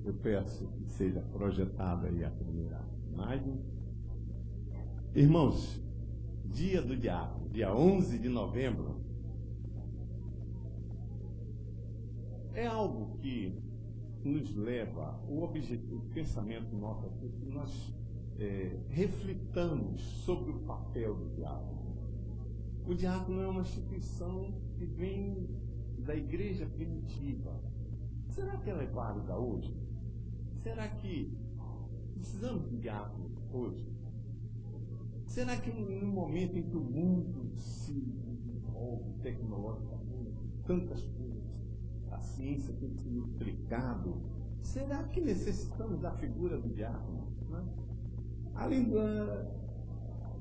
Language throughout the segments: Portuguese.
Eu peço que seja projetada aí a primeira imagem. Irmãos, dia do diácono, dia 11 de novembro, é algo que nos leva, o pensamento nosso aqui, que nós reflitamos sobre o papel do diácono. O diácono é uma instituição que vem da igreja primitiva. Será que ela é válida hoje? Será que precisamos de diácono hoje? Será que no momento em que o mundo se desenvolve tecnologicamente, tantas coisas, a ciência tem se multiplicado, será que necessitamos da figura do diácono? Né? Além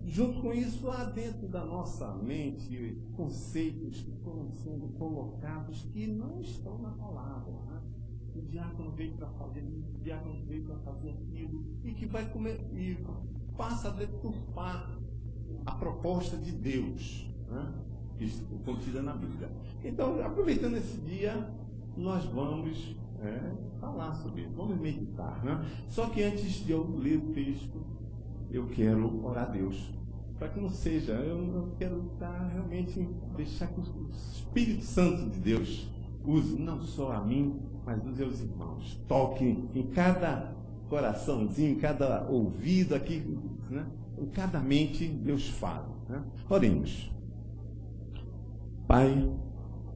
junto com isso, há dentro da nossa mente conceitos que foram sendo colocados que não estão na palavra. Né? O diácono veio para fazer isso, o diácono veio para fazer aquilo, e que vai comer, e passa a deturpar a proposta de Deus, né? Que está contida na Bíblia. Então, aproveitando esse dia, nós vamos falar sobre isso, vamos meditar. Né? Só que antes de eu ler o texto, eu quero orar a Deus, para que não seja, eu quero realmente deixar que o Espírito Santo de Deus use não só a mim, mas os meus irmãos. Toque em cada coraçãozinho, em cada ouvido aqui, né? Em cada mente, Deus fala. Né? Oremos. Pai,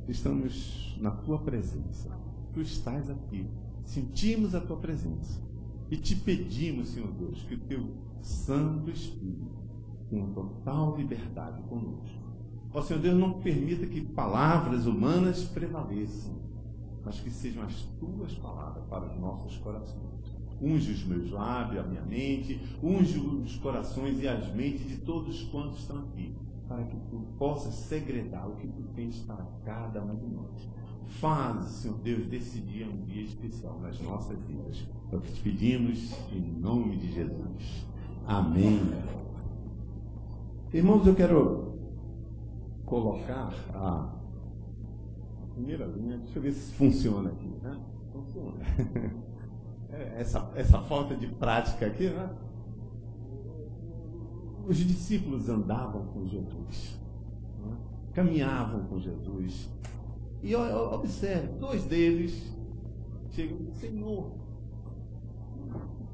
estamos na Tua presença. Tu estás aqui. Sentimos a Tua presença. E te pedimos, Senhor Deus, que o Teu Santo Espírito tenha total liberdade conosco. Ó Senhor Deus, não permita que palavras humanas prevaleçam, mas que sejam as Tuas palavras para os nossos corações. Unge os meus lábios, a minha mente, unge os corações e as mentes de todos quantos estão aqui, para que Tu possas segredar o que Tu tens para cada um de nós. Faz, Senhor Deus, desse dia um dia especial nas nossas vidas. É o que te pedimos em nome de Jesus. Amém. Irmãos, eu quero colocar a primeira linha. Deixa eu ver se funciona aqui. Né? Funciona. Essa falta de prática aqui, né? Os discípulos andavam com Jesus, né? Caminhavam com Jesus. E observe, 2 deles chegam e dizem: Senhor,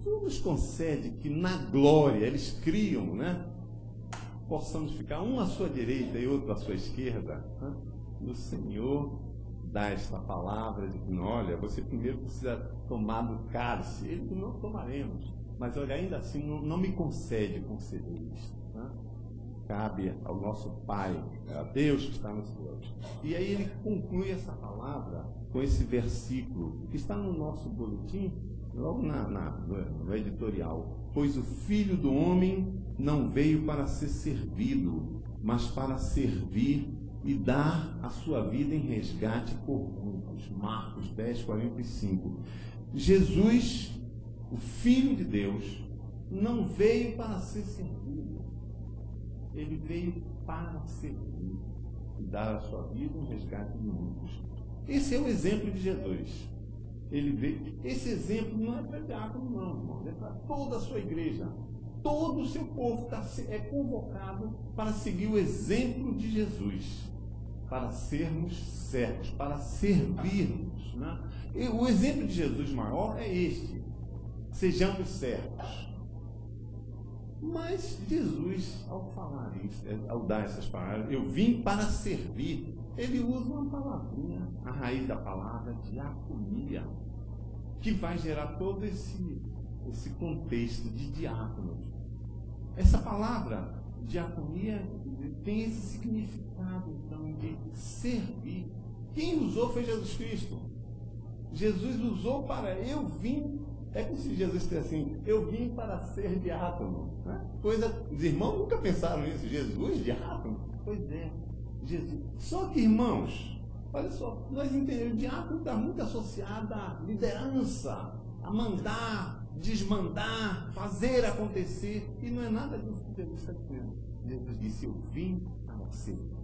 Tu nos concede que na glória, eles criam, né? Possamos ficar um à sua direita e outro à sua esquerda. Né? E o Senhor dá esta palavra de que, olha, você primeiro precisa tomar do cálice. Ele não tomaremos. Mas, olha, ainda assim, não me concede conceder isso. Né? Cabe ao nosso Pai, a Deus que está nos céus. E aí ele conclui essa palavra com esse versículo que está no nosso boletim, logo no editorial. Pois o Filho do Homem não veio para ser servido, mas para servir e dar a sua vida em resgate por muitos. Marcos 10, 45. Jesus, o Filho de Deus, não veio para ser servido. Ele veio para servir e dar a sua vida em resgate de muitos. Esse é o exemplo de Jesus. Ele veio. Esse exemplo não é para diácono, não, irmão. É para toda a sua igreja. Todo o seu povo é convocado para seguir o exemplo de Jesus, para sermos servos, para servirmos. Né? E o exemplo de Jesus maior é este: sejamos servos. Mas Jesus, ao falar isso, ao dar essas palavras, eu vim para servir, ele usa uma palavrinha, a raiz da palavra diaconia, que vai gerar todo esse contexto de diáconos. Essa palavra diaconia tem esse significado, então, de servir. Quem usou foi Jesus Cristo. Jesus usou para eu vim. É como se Jesus dissesse assim: eu vim para ser diácono. Né? Os irmãos nunca pensaram nisso. Jesus, diácono? Pois é, Jesus. Só que, irmãos, olha só, nós entendemos, o diácono está muito associado à liderança, a mandar, desmandar, fazer acontecer. E não é nada disso que Jesus está dizendo. Jesus disse: eu vim para servir.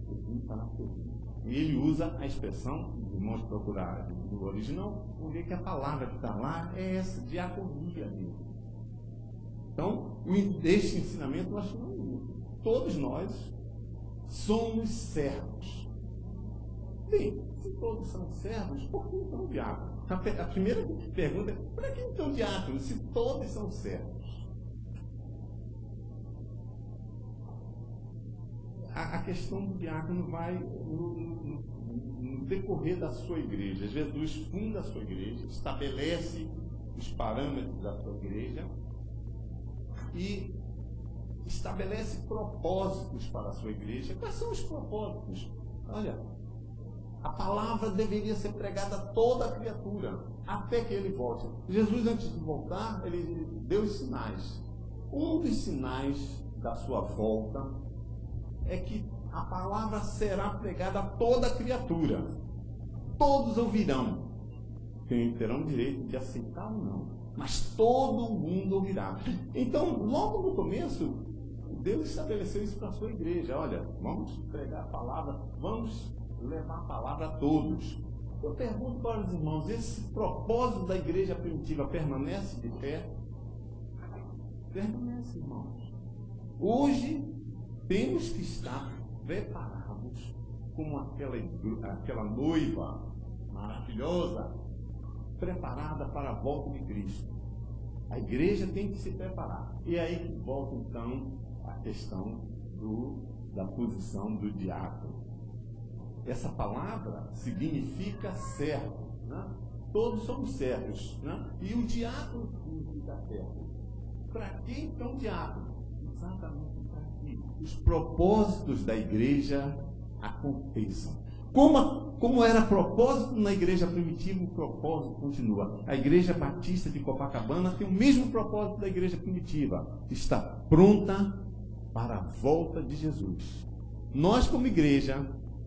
Eu vim para servir. E ele usa a expressão, os irmãos procurarem no original, vão ver que a palavra que está lá é essa, diaconia mesmo. Então, este ensinamento nós chamamos, todos nós somos servos. Bem, se todos são servos, por que então diácono? A primeira pergunta é, para que então diácono, se todos são servos? A questão do diácono vai no decorrer da sua igreja. Jesus funda a sua igreja, estabelece os parâmetros da sua igreja e estabelece propósitos para a sua igreja. Quais são os propósitos? Olha, a palavra deveria ser pregada a toda a criatura, até que ele volte. Jesus, antes de voltar, ele deu os sinais. Um dos sinais da sua volta é que a palavra será pregada a toda a criatura. Todos ouvirão. Terão direito de aceitar ou não, mas todo mundo ouvirá. Então, logo no começo, Deus estabeleceu isso para a sua igreja. Olha, vamos pregar a palavra, vamos levar a palavra a todos. Eu pergunto para os irmãos, esse propósito da igreja primitiva permanece de pé? Permanece, irmãos. Hoje, temos que estar preparados como aquela noiva maravilhosa, preparada para a volta de Cristo. A igreja tem que se preparar. E aí que volta então a questão da posição do diácono. Essa palavra significa servo, né? Todos somos servos, né? E o diácono significa servo. Para que então diácono? Exatamente para que os propósitos da igreja aconteçam. Como era propósito na igreja primitiva, o propósito continua. A igreja batista de Copacabana tem o mesmo propósito da igreja primitiva. Está pronta para a volta de Jesus. Nós, como igreja,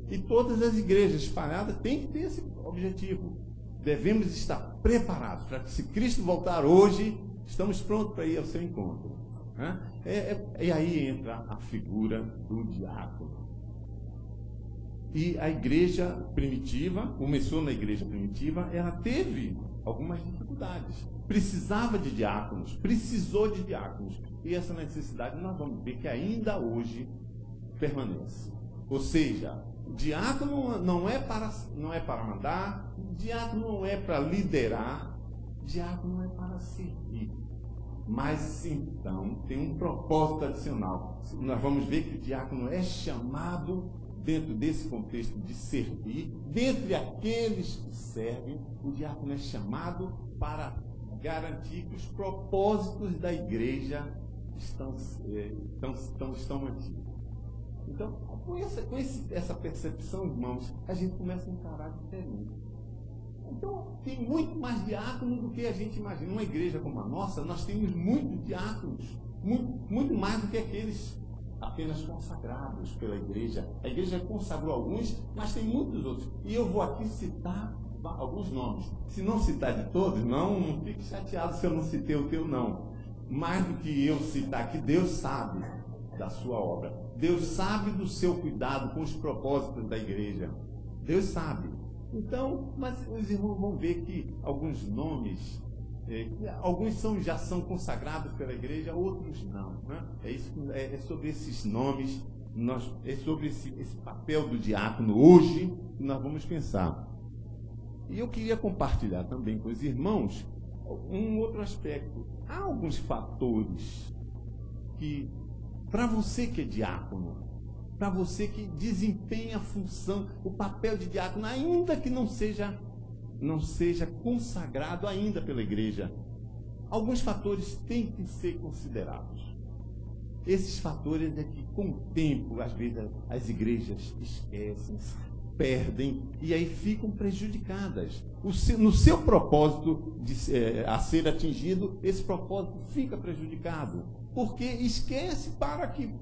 e todas as igrejas espalhadas, têm que ter esse objetivo. Devemos estar preparados para que, se Cristo voltar hoje, estamos prontos para ir ao seu encontro. E aí entra a figura do diácono. E a igreja primitiva, começou na igreja primitiva, ela teve algumas dificuldades. Precisava de diáconos, precisou de diáconos. E essa necessidade nós vamos ver que ainda hoje permanece. Ou seja, o diácono não é para mandar, o diácono não é para liderar, o diácono é para servir. Mas então tem um propósito adicional. Nós vamos ver que o diácono é chamado, dentro desse contexto de servir, dentre aqueles que servem, o diácono é chamado para garantir que os propósitos da igreja estão mantidos. Então, com essa percepção, irmãos, a gente começa a encarar diferente. Então, tem muito mais diácono do que a gente imagina. Uma igreja como a nossa, nós temos muitos diáconos, muito mais do que aqueles apenas consagrados pela igreja. A igreja consagrou alguns, mas tem muitos outros. E eu vou aqui citar alguns nomes. Se não citar de todos, não fique chateado se eu não citei o teu, não. Mais do que eu citar aqui, Deus sabe da sua obra. Deus sabe do seu cuidado com os propósitos da igreja. Deus sabe. Então, mas os irmãos vão ver que alguns nomes, alguns já são consagrados pela igreja, outros não. Né? É sobre esses nomes, é sobre esse papel do diácono hoje que nós vamos pensar. E eu queria compartilhar também com os irmãos um outro aspecto. Há alguns fatores que, para você que é diácono, para você que desempenha a função, o papel de diácono, ainda que não seja consagrado ainda pela igreja, alguns fatores têm que ser considerados. Esses fatores é que, com o tempo, às vezes as igrejas esquecem, perdem e aí ficam prejudicadas. No seu propósito a ser atingido, esse propósito fica prejudicado, porque esquece para que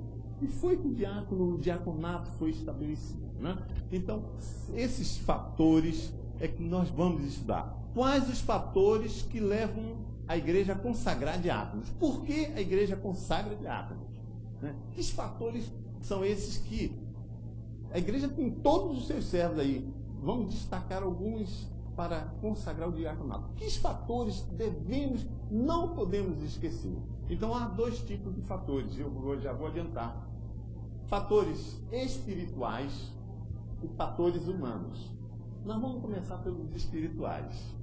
foi que o diaconato foi estabelecido. Né? Então, esses fatores é que nós vamos estudar. Quais os fatores que levam a igreja a consagrar diáconos? Por que a igreja consagra diáconos? Né? Que fatores são esses que A igreja tem todos os seus servos aí. Vamos destacar alguns para consagrar o diaconato. Que fatores não podemos esquecer? Então há dois tipos de fatores, eu já vou adiantar. Fatores espirituais e fatores humanos. Nós vamos começar pelos espirituais.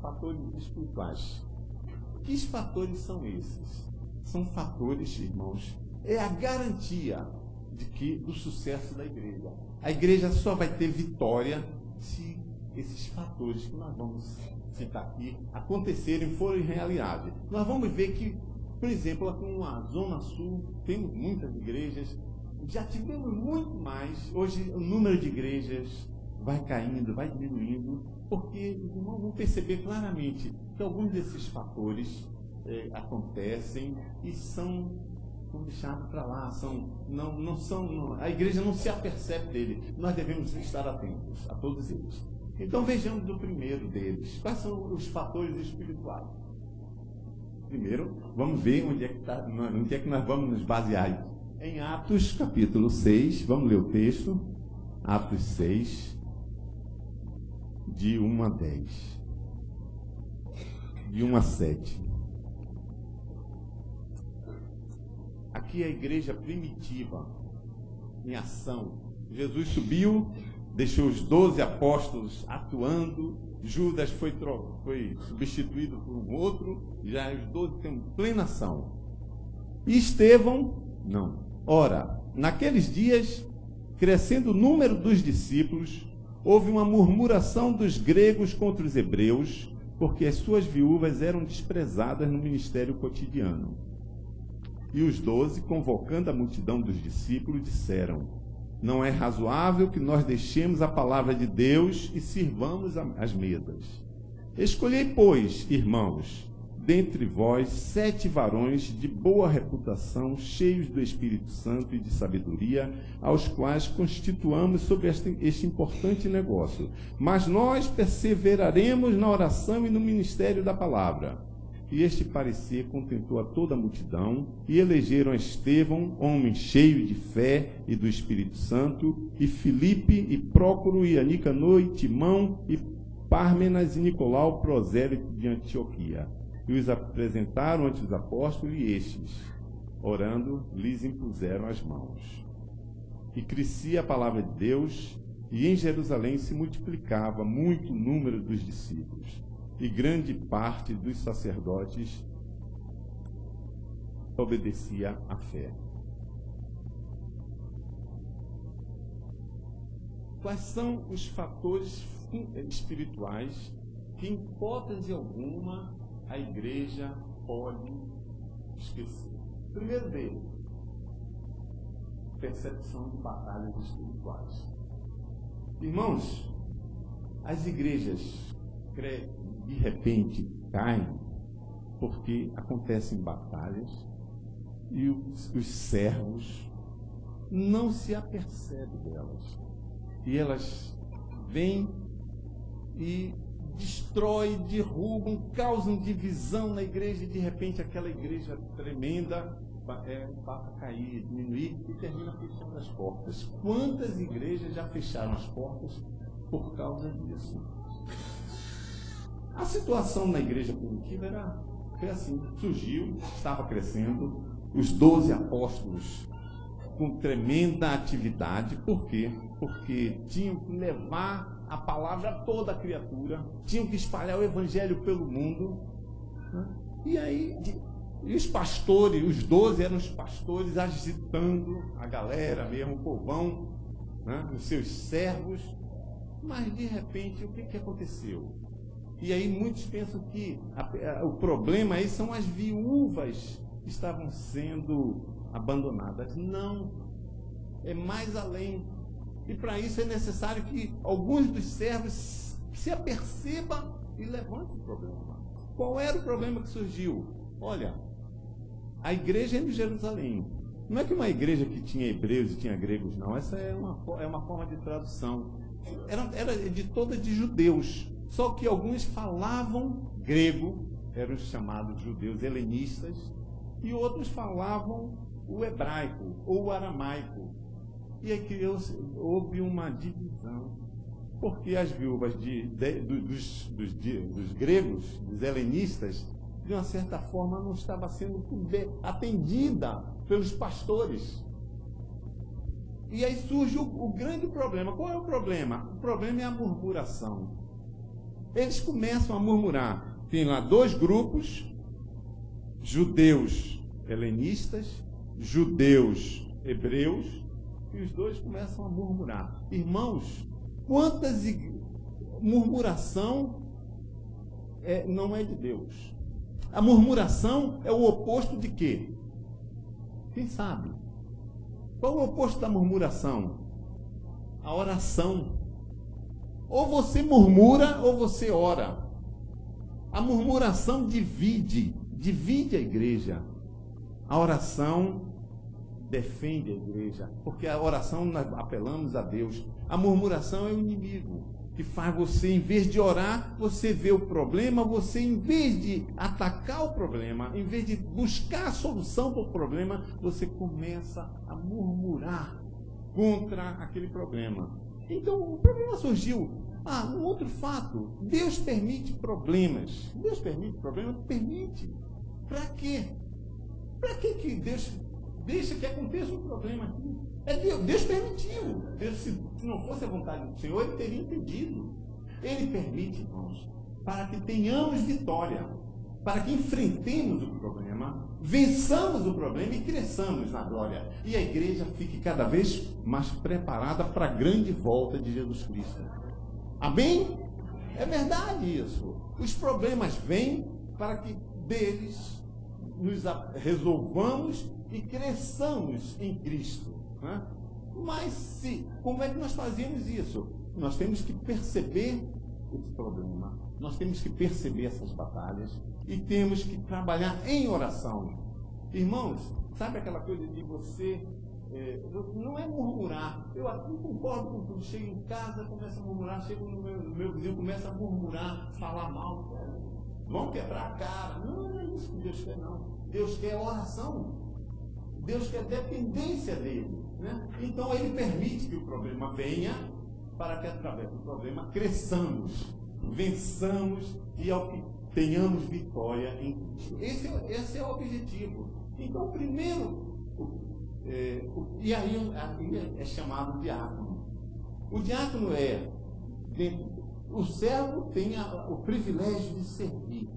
Fatores espirituais. Que fatores são esses? São fatores, irmãos, é a garantia do sucesso da igreja. A igreja só vai ter vitória se esses fatores que nós vamos citar aqui acontecerem, forem realidade. Nós vamos ver que, por exemplo, aqui na Zona Sul, temos muitas igrejas, já tivemos muito mais. Hoje o número de igrejas vai caindo, vai diminuindo, porque os irmãos vão perceber claramente que alguns desses fatores acontecem e são deixados para lá, a igreja não se apercebe dele. Nós devemos estar atentos a todos eles. Então vejamos o primeiro deles. Quais são os fatores espirituais? Primeiro, vamos ver onde é que nós vamos nos basear. Em Atos capítulo 6, vamos ler o texto. Atos 6, de 1 a 10. De 1 a 7. Aqui é a igreja primitiva, em ação. Jesus subiu, deixou os 12 apóstolos atuando, Judas foi substituído por um outro, já os 12 têm plena ação. E Estevão, não. Ora, naqueles dias, crescendo o número dos discípulos, houve uma murmuração dos gregos contra os hebreus, porque as suas viúvas eram desprezadas no ministério cotidiano. E os 12, convocando a multidão dos discípulos, disseram: não é razoável que nós deixemos a palavra de Deus e sirvamos as mesas. Escolhei, pois, irmãos, dentre vós 7 varões de boa reputação, cheios do Espírito Santo e de sabedoria, aos quais constituamos sobre este importante negócio. Mas nós perseveraremos na oração e no ministério da palavra. E este parecer contentou a toda a multidão, e elegeram a Estevão, homem cheio de fé e do Espírito Santo, e Filipe, e Prócoro, e Anicanor, e Timão, e Pármenas, e Nicolau, prosélito de Antioquia. E os apresentaram ante os apóstolos, e estes, orando, lhes impuseram as mãos. E crescia a palavra de Deus, e em Jerusalém se multiplicava muito o número dos discípulos. E grande parte dos sacerdotes obedecia à fé. Quais são os fatores espirituais que, em hipótese alguma, a igreja pode esquecer? Primeiro deles, percepção de batalhas espirituais. Irmãos, as igrejas de repente caem porque acontecem batalhas e os servos não se apercebem delas. E elas vêm e destroem, derrubam, causam divisão na igreja, e de repente aquela igreja tremenda passa a cair, diminuir e termina fechando as portas. Quantas igrejas já fecharam as portas por causa disso? A situação na igreja primitiva foi assim, surgiu, estava crescendo, os 12 apóstolos com tremenda atividade. Por quê? Porque tinham que levar a palavra a toda a criatura, tinham que espalhar o evangelho pelo mundo, né? E aí, os pastores, os 12 eram os pastores agitando a galera mesmo, o povão, né? Os seus servos, mas de repente o que aconteceu? E aí muitos pensam que o problema aí são as viúvas que estavam sendo abandonadas. Não, é mais além. E para isso é necessário que alguns dos servos se apercebam e levantem o problema. Qual era o problema que surgiu? Olha, a igreja é em Jerusalém. Não é que uma igreja que tinha hebreus e tinha gregos, não. Essa é uma forma de tradução. Era de judeus. Só que alguns falavam grego, eram os chamados judeus helenistas, e outros falavam o hebraico ou o aramaico. E aqui houve uma divisão, porque as viúvas dos gregos, dos helenistas, de uma certa forma não estava sendo atendida pelos pastores. E aí surge o grande problema. Qual é o problema? O problema é a murmuração. Eles começam a murmurar. Tem lá dois grupos, judeus helenistas, judeus hebreus, e os dois começam a murmurar. Irmãos, murmuração não é de Deus. A murmuração é o oposto de quê? Quem sabe? Qual é o oposto da murmuração? A oração. Ou você murmura ou você ora. A murmuração divide a igreja. A oração defende a igreja, porque a oração nós apelamos a Deus. A murmuração é o inimigo, que faz você, em vez de orar, você vê o problema, você, em vez de atacar o problema, em vez de buscar a solução para o problema, você começa a murmurar contra aquele problema. Então, o problema surgiu. Um outro fato, Deus permite problemas. Deus permite problemas? Permite. Para quê? Para que Deus deixa que aconteça um problema aqui? Deus permitiu. Deus, se não fosse a vontade do Senhor, Ele teria impedido. Ele permite, irmãos, para que tenhamos vitória, para que enfrentemos o problema, vençamos o problema e cresçamos na glória. E a igreja fique cada vez mais preparada para a grande volta de Jesus Cristo. Amém? É verdade isso. Os problemas vêm para que deles nos resolvamos e cresçamos em Cristo. Né? Mas como é que nós fazemos isso? Nós temos que perceber esse problema, nós temos que perceber essas batalhas e temos que trabalhar em oração. Irmãos, sabe aquela coisa de você... não é murmurar. Eu aqui concordo com tudo. Chego em casa, começa a murmurar, chego no meu vizinho, começa a murmurar, falar mal. Vão quebrar a cara. Não é isso que Deus quer, não. Deus quer oração. Deus quer dependência dele. Né? Então Ele permite que o problema venha para que através do problema cresçamos, vençamos e tenhamos vitória em Cristo. Esse é o objetivo. Então, primeiro, e aí é chamado diácono. O diácono o servo tem o privilégio de servir,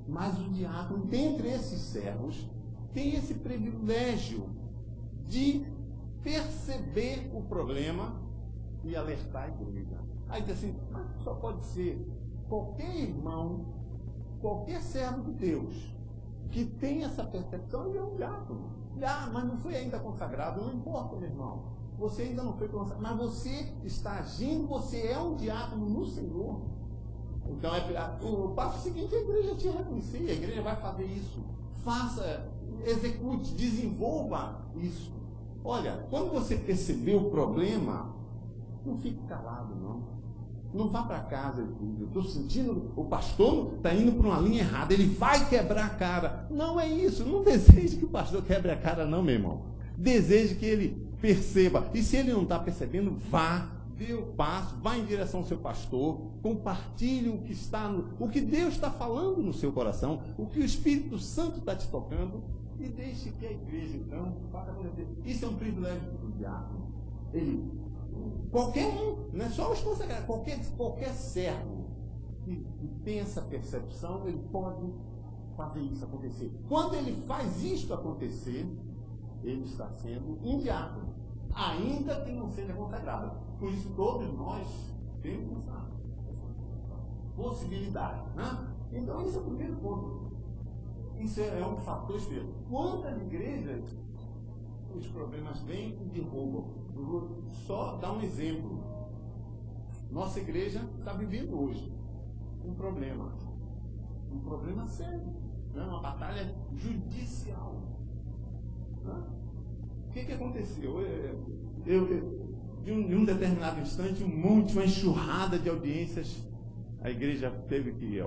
mas o diácono, dentre esses servos, tem esse privilégio de perceber o problema e alertar a igreja. Aí diz assim, só pode ser qualquer irmão, qualquer servo de Deus que tem essa percepção, ele é um diácono. Mas não foi ainda consagrado, não importa, meu irmão. Você ainda não foi consagrado, mas você está agindo, você é um diácono no Senhor. Então, o passo seguinte, a igreja te reconhecer, a igreja vai fazer isso. Faça, execute, desenvolva isso. Olha, quando você perceber o problema, não fique calado, não. Não vá para casa, eu estou sentindo, o pastor está indo para uma linha errada, ele vai quebrar a cara. Não é isso, não deseje que o pastor quebre a cara, não, meu irmão. Deseje que ele perceba. E se ele não está percebendo, dê o passo, vá em direção ao seu pastor, compartilhe o que Deus está falando no seu coração, o que o Espírito Santo está te tocando, e deixe que a igreja, então, faça acontecer. Isso é um privilégio do diácono. Qualquer um, não é só os consagrados, qualquer servo que tem essa percepção, ele pode fazer isso acontecer. Quando ele faz isso acontecer, ele está sendo um diácono, ainda que não seja consagrado. Por isso, todos nós temos essa possibilidade. Né? Então, esse é o primeiro ponto. Isso é um fator espelho. Quantas igrejas os problemas vêm e derrubam? Vou só dar um exemplo. Nossa igreja está vivendo hoje um problema sério, né? Uma batalha judicial. Né? O que aconteceu? De um determinado instante, uma enxurrada de audiências, a igreja teve que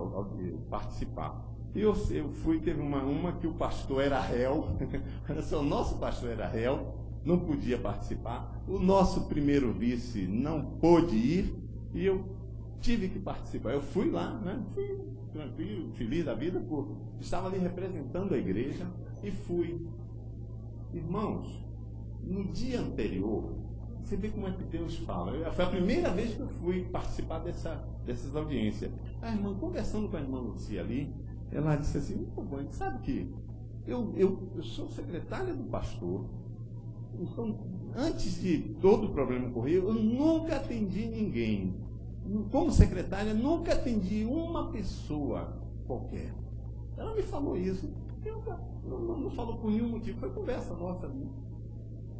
participar. Eu fui, teve uma que o pastor era réu, o nosso pastor era réu, não podia participar, o nosso primeiro vice não pôde ir, e eu tive que participar. Eu fui lá, né? Fui tranquilo, feliz da vida, estava ali representando a igreja, e fui. Irmãos, no dia anterior, você vê como é que Deus fala. Foi a primeira vez que eu fui participar dessas audiências. A irmã, conversando com a irmã Lucia ali, ela disse assim, sabe que eu sou secretária do pastor, então, antes de todo o problema ocorrer, eu nunca atendi ninguém. Como secretária, nunca atendi uma pessoa qualquer. Ela me falou isso. Não falou por nenhum motivo, foi conversa nossa ali.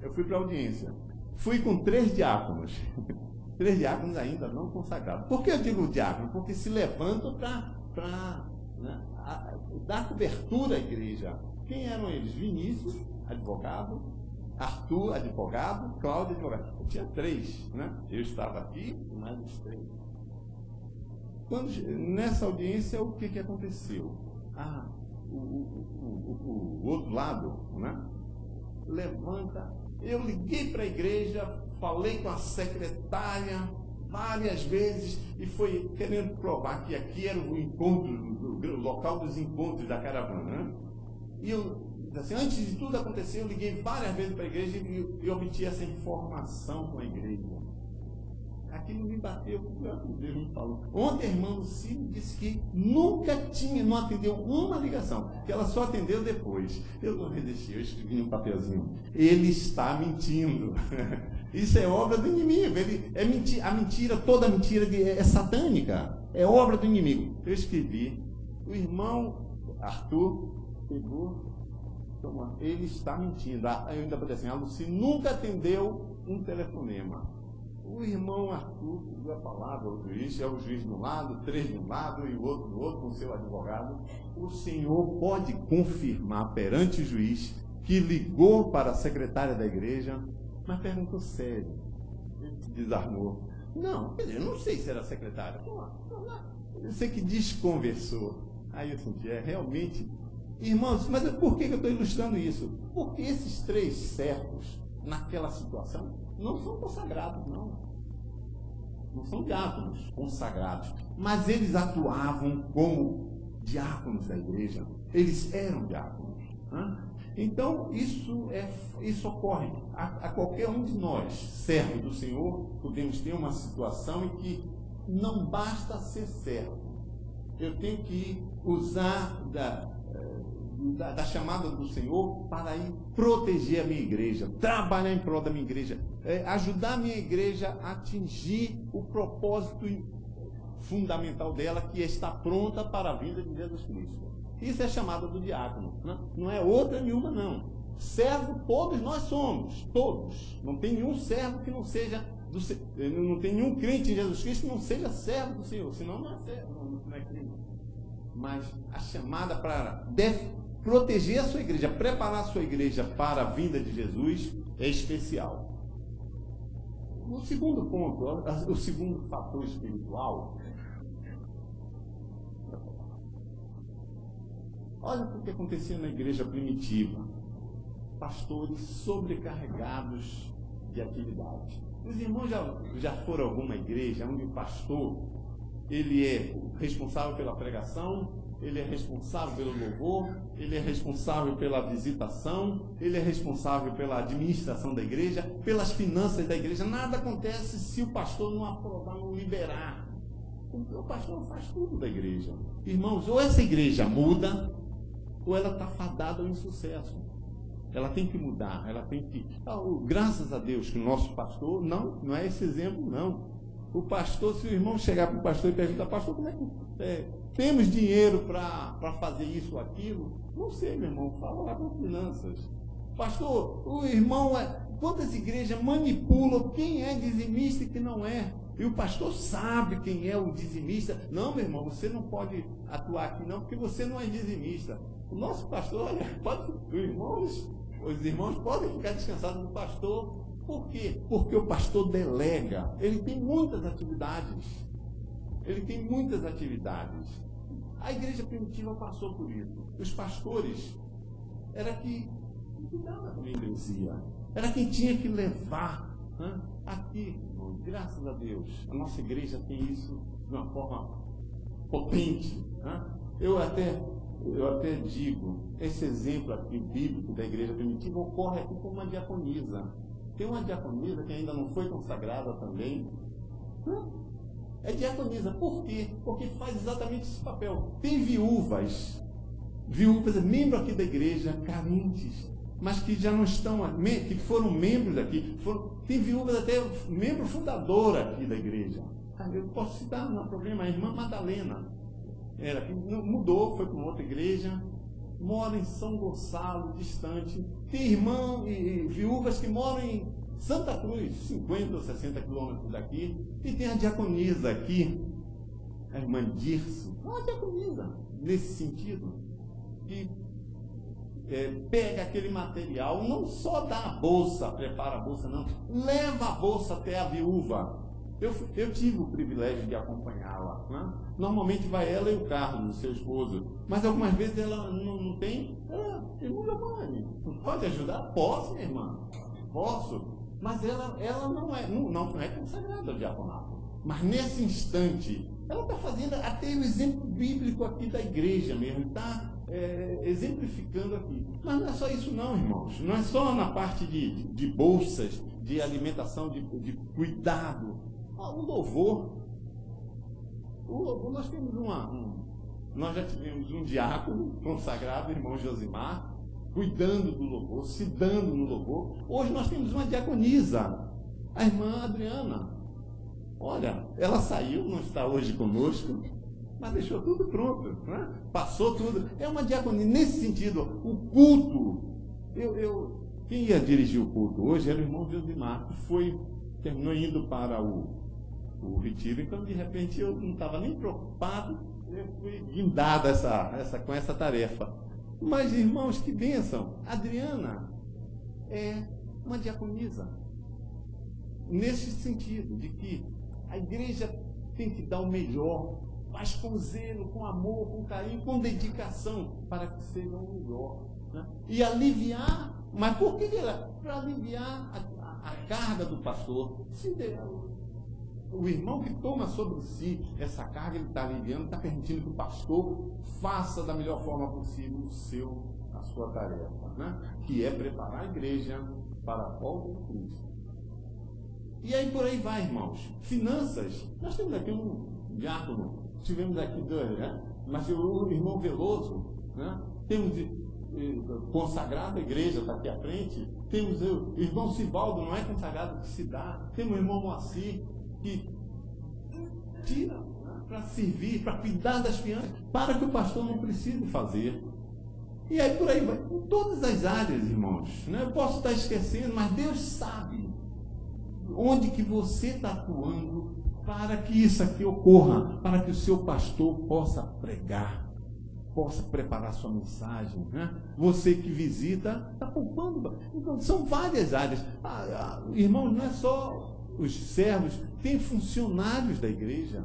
Eu fui para a audiência. Fui com 3 diáconos. 3 diáconos ainda não consagrados. Por que eu digo diácono? Porque se levantam para dar cobertura à igreja. Quem eram eles? Vinícius, advogado, Arthur, advogado, Cláudio, advogado. Eu tinha 3, né? Eu estava aqui, mais os 3. Nessa audiência, o que aconteceu? O outro lado, né? Levanta. Eu liguei para a igreja, falei com a secretária várias vezes e foi querendo provar que aqui era o encontro, o local dos encontros da caravana, né? E eu, assim, antes de tudo acontecer, eu liguei várias vezes para a igreja e obtive essa informação com a igreja. Aquilo me bateu, Deus me falou. Ontem a irmã Lucia disse que não atendeu uma ligação, que ela só atendeu depois. Eu não resisti, eu escrevi um papelzinho. Ele está mentindo. Isso é obra do inimigo. A mentira, toda mentira é satânica. É obra do inimigo. Eu escrevi. O irmão Arthur pegou. Ele está mentindo. Eu ainda falei assim, a Lucia nunca atendeu um telefonema. O irmão Arthur deu a palavra ao juiz, é o juiz de um lado, 3 de um lado e o outro do outro, com o seu advogado. O senhor pode confirmar perante o juiz que ligou para a secretária da igreja, mas perguntou sério. Ele se desarmou. Não, eu não sei se era secretária. Eu sei que desconversou. Aí eu senti, realmente... Irmãos, mas por que eu estou ilustrando isso? Porque esses 3 servos, naquela situação, não são consagrados, não. Não são diáconos consagrados. Mas eles atuavam como diáconos da igreja. Eles eram diáconos. Né? Então, isso ocorre a qualquer um de nós, servo do Senhor, podemos ter uma situação em que não basta ser servo. Eu tenho que usar da chamada do Senhor para ir proteger a minha igreja, trabalhar em prol da minha igreja, ajudar a minha igreja a atingir o propósito fundamental dela, que é estar pronta para a vinda de Jesus Cristo. Isso é a chamada do diácono, né? Não é outra nenhuma, não. Servo todos nós somos, todos. Não tem nenhum servo que não seja não tem nenhum crente em Jesus Cristo que não seja servo do Senhor, senão não é servo, não é crente. Mas a chamada para proteger a sua igreja, preparar a sua igreja para a vinda de Jesus é especial. O segundo ponto, o segundo fator espiritual, olha o que acontecia na igreja primitiva. Pastores sobrecarregados de atividade. Os irmãos já foram a alguma igreja onde o pastor ele é responsável pela pregação, ele é responsável pelo louvor, ele é responsável pela visitação, ele é responsável pela administração da igreja, pelas finanças da igreja. Nada acontece se o pastor não aprovar, não liberar. O pastor faz tudo da igreja. Irmãos, ou essa igreja muda, ou ela está fadada ao insucesso. Ela tem que mudar, ela tem que... graças a Deus que o nosso pastor, não é esse exemplo, não. O pastor, se o irmão chegar para o pastor e perguntar, pastor, como é que temos dinheiro para fazer isso ou aquilo? Não sei, meu irmão, fala lá com finanças. Pastor, o irmão, quantas igrejas manipulam quem é dizimista e quem não é? E o pastor sabe quem é o dizimista. Não, meu irmão, você não pode atuar aqui não, porque você não é dizimista. O nosso pastor, os irmãos podem ficar descansados do pastor. Por quê? Porque o pastor delega. Ele tem muitas atividades. A igreja primitiva passou por isso. Os pastores era que cuidava da membresia, era quem tinha que levar. Aqui, irmão, graças a Deus, a nossa igreja tem isso de uma forma potente. Eu até digo, esse exemplo aqui bíblico da igreja primitiva ocorre aqui com uma diaconisa. Tem uma diaconisa que ainda não foi consagrada também. É diaconisa. Por quê? Porque faz exatamente esse papel. Tem viúvas, membros aqui da igreja, carentes, mas que já não estão, que foram membros aqui. Tem viúvas até membro fundador aqui da igreja. Eu posso citar, não há problema, a irmã Madalena. Mudou, foi para uma outra igreja, mora em São Gonçalo, distante. Tem irmã e viúvas que moram em Santa Cruz, 50 ou 60 quilômetros daqui. E tem a diaconisa aqui, a irmã Dirce, uma diaconisa, nesse sentido, que pega aquele material, não só dá a bolsa, prepara a bolsa, não, leva a bolsa até a viúva. Eu tive o privilégio de acompanhá-la. Normalmente vai ela e o Carlos, seu esposo, mas algumas vezes ela não tem. Irmã Giovanni, pode ajudar? Posso, minha irmã, posso. Mas ela não é consagrada ao diaconato. Mas nesse instante, ela está fazendo até o exemplo bíblico aqui da igreja mesmo, está exemplificando aqui. Mas não é só isso não, irmãos. Não é só na parte de bolsas, de alimentação, de cuidado. O louvor, nós temos nós já tivemos um diácono consagrado, o irmão Josimar, cuidando do louvor, se dando no louvor. Hoje nós temos uma diaconisa, a irmã Adriana. Olha, ela saiu, não está hoje conosco, mas deixou tudo pronto, passou tudo. É uma diaconisa. Nesse sentido, o culto, quem ia dirigir o culto hoje era o irmão Josimar, que terminou indo para o retiro. Então, de repente, eu não estava nem preocupado, eu fui guindado com essa tarefa. Mas, irmãos, que bênção! Adriana é uma diaconisa. Nesse sentido, de que a igreja tem que dar o melhor, mas com zelo, com amor, com carinho, com dedicação, para que seja o melhor. E aliviar, mas por que ela? Para aliviar a carga do pastor. O irmão que toma sobre si essa carga, ele está aliviando, está permitindo que o pastor faça da melhor forma possível a sua tarefa, que é preparar a igreja para a volta de Cristo. E aí por aí vai, irmãos. Finanças, nós temos aqui um diácono, tivemos aqui dois, mas o irmão Veloso, temos consagrado a igreja, está aqui à frente. Temos o irmão Sivaldo, não é consagrado, que se dá. Temos o irmão Moacir, que tira para servir, para cuidar das finanças, para que o pastor não precise fazer. E aí por aí vai, em todas as áreas, irmãos. Eu posso estar esquecendo, mas Deus sabe onde que você está atuando para que isso aqui ocorra, para que o seu pastor possa pregar, possa preparar sua mensagem. Você que visita está poupando. Então, são várias áreas. Irmãos, não é só os servos, tem funcionários da igreja.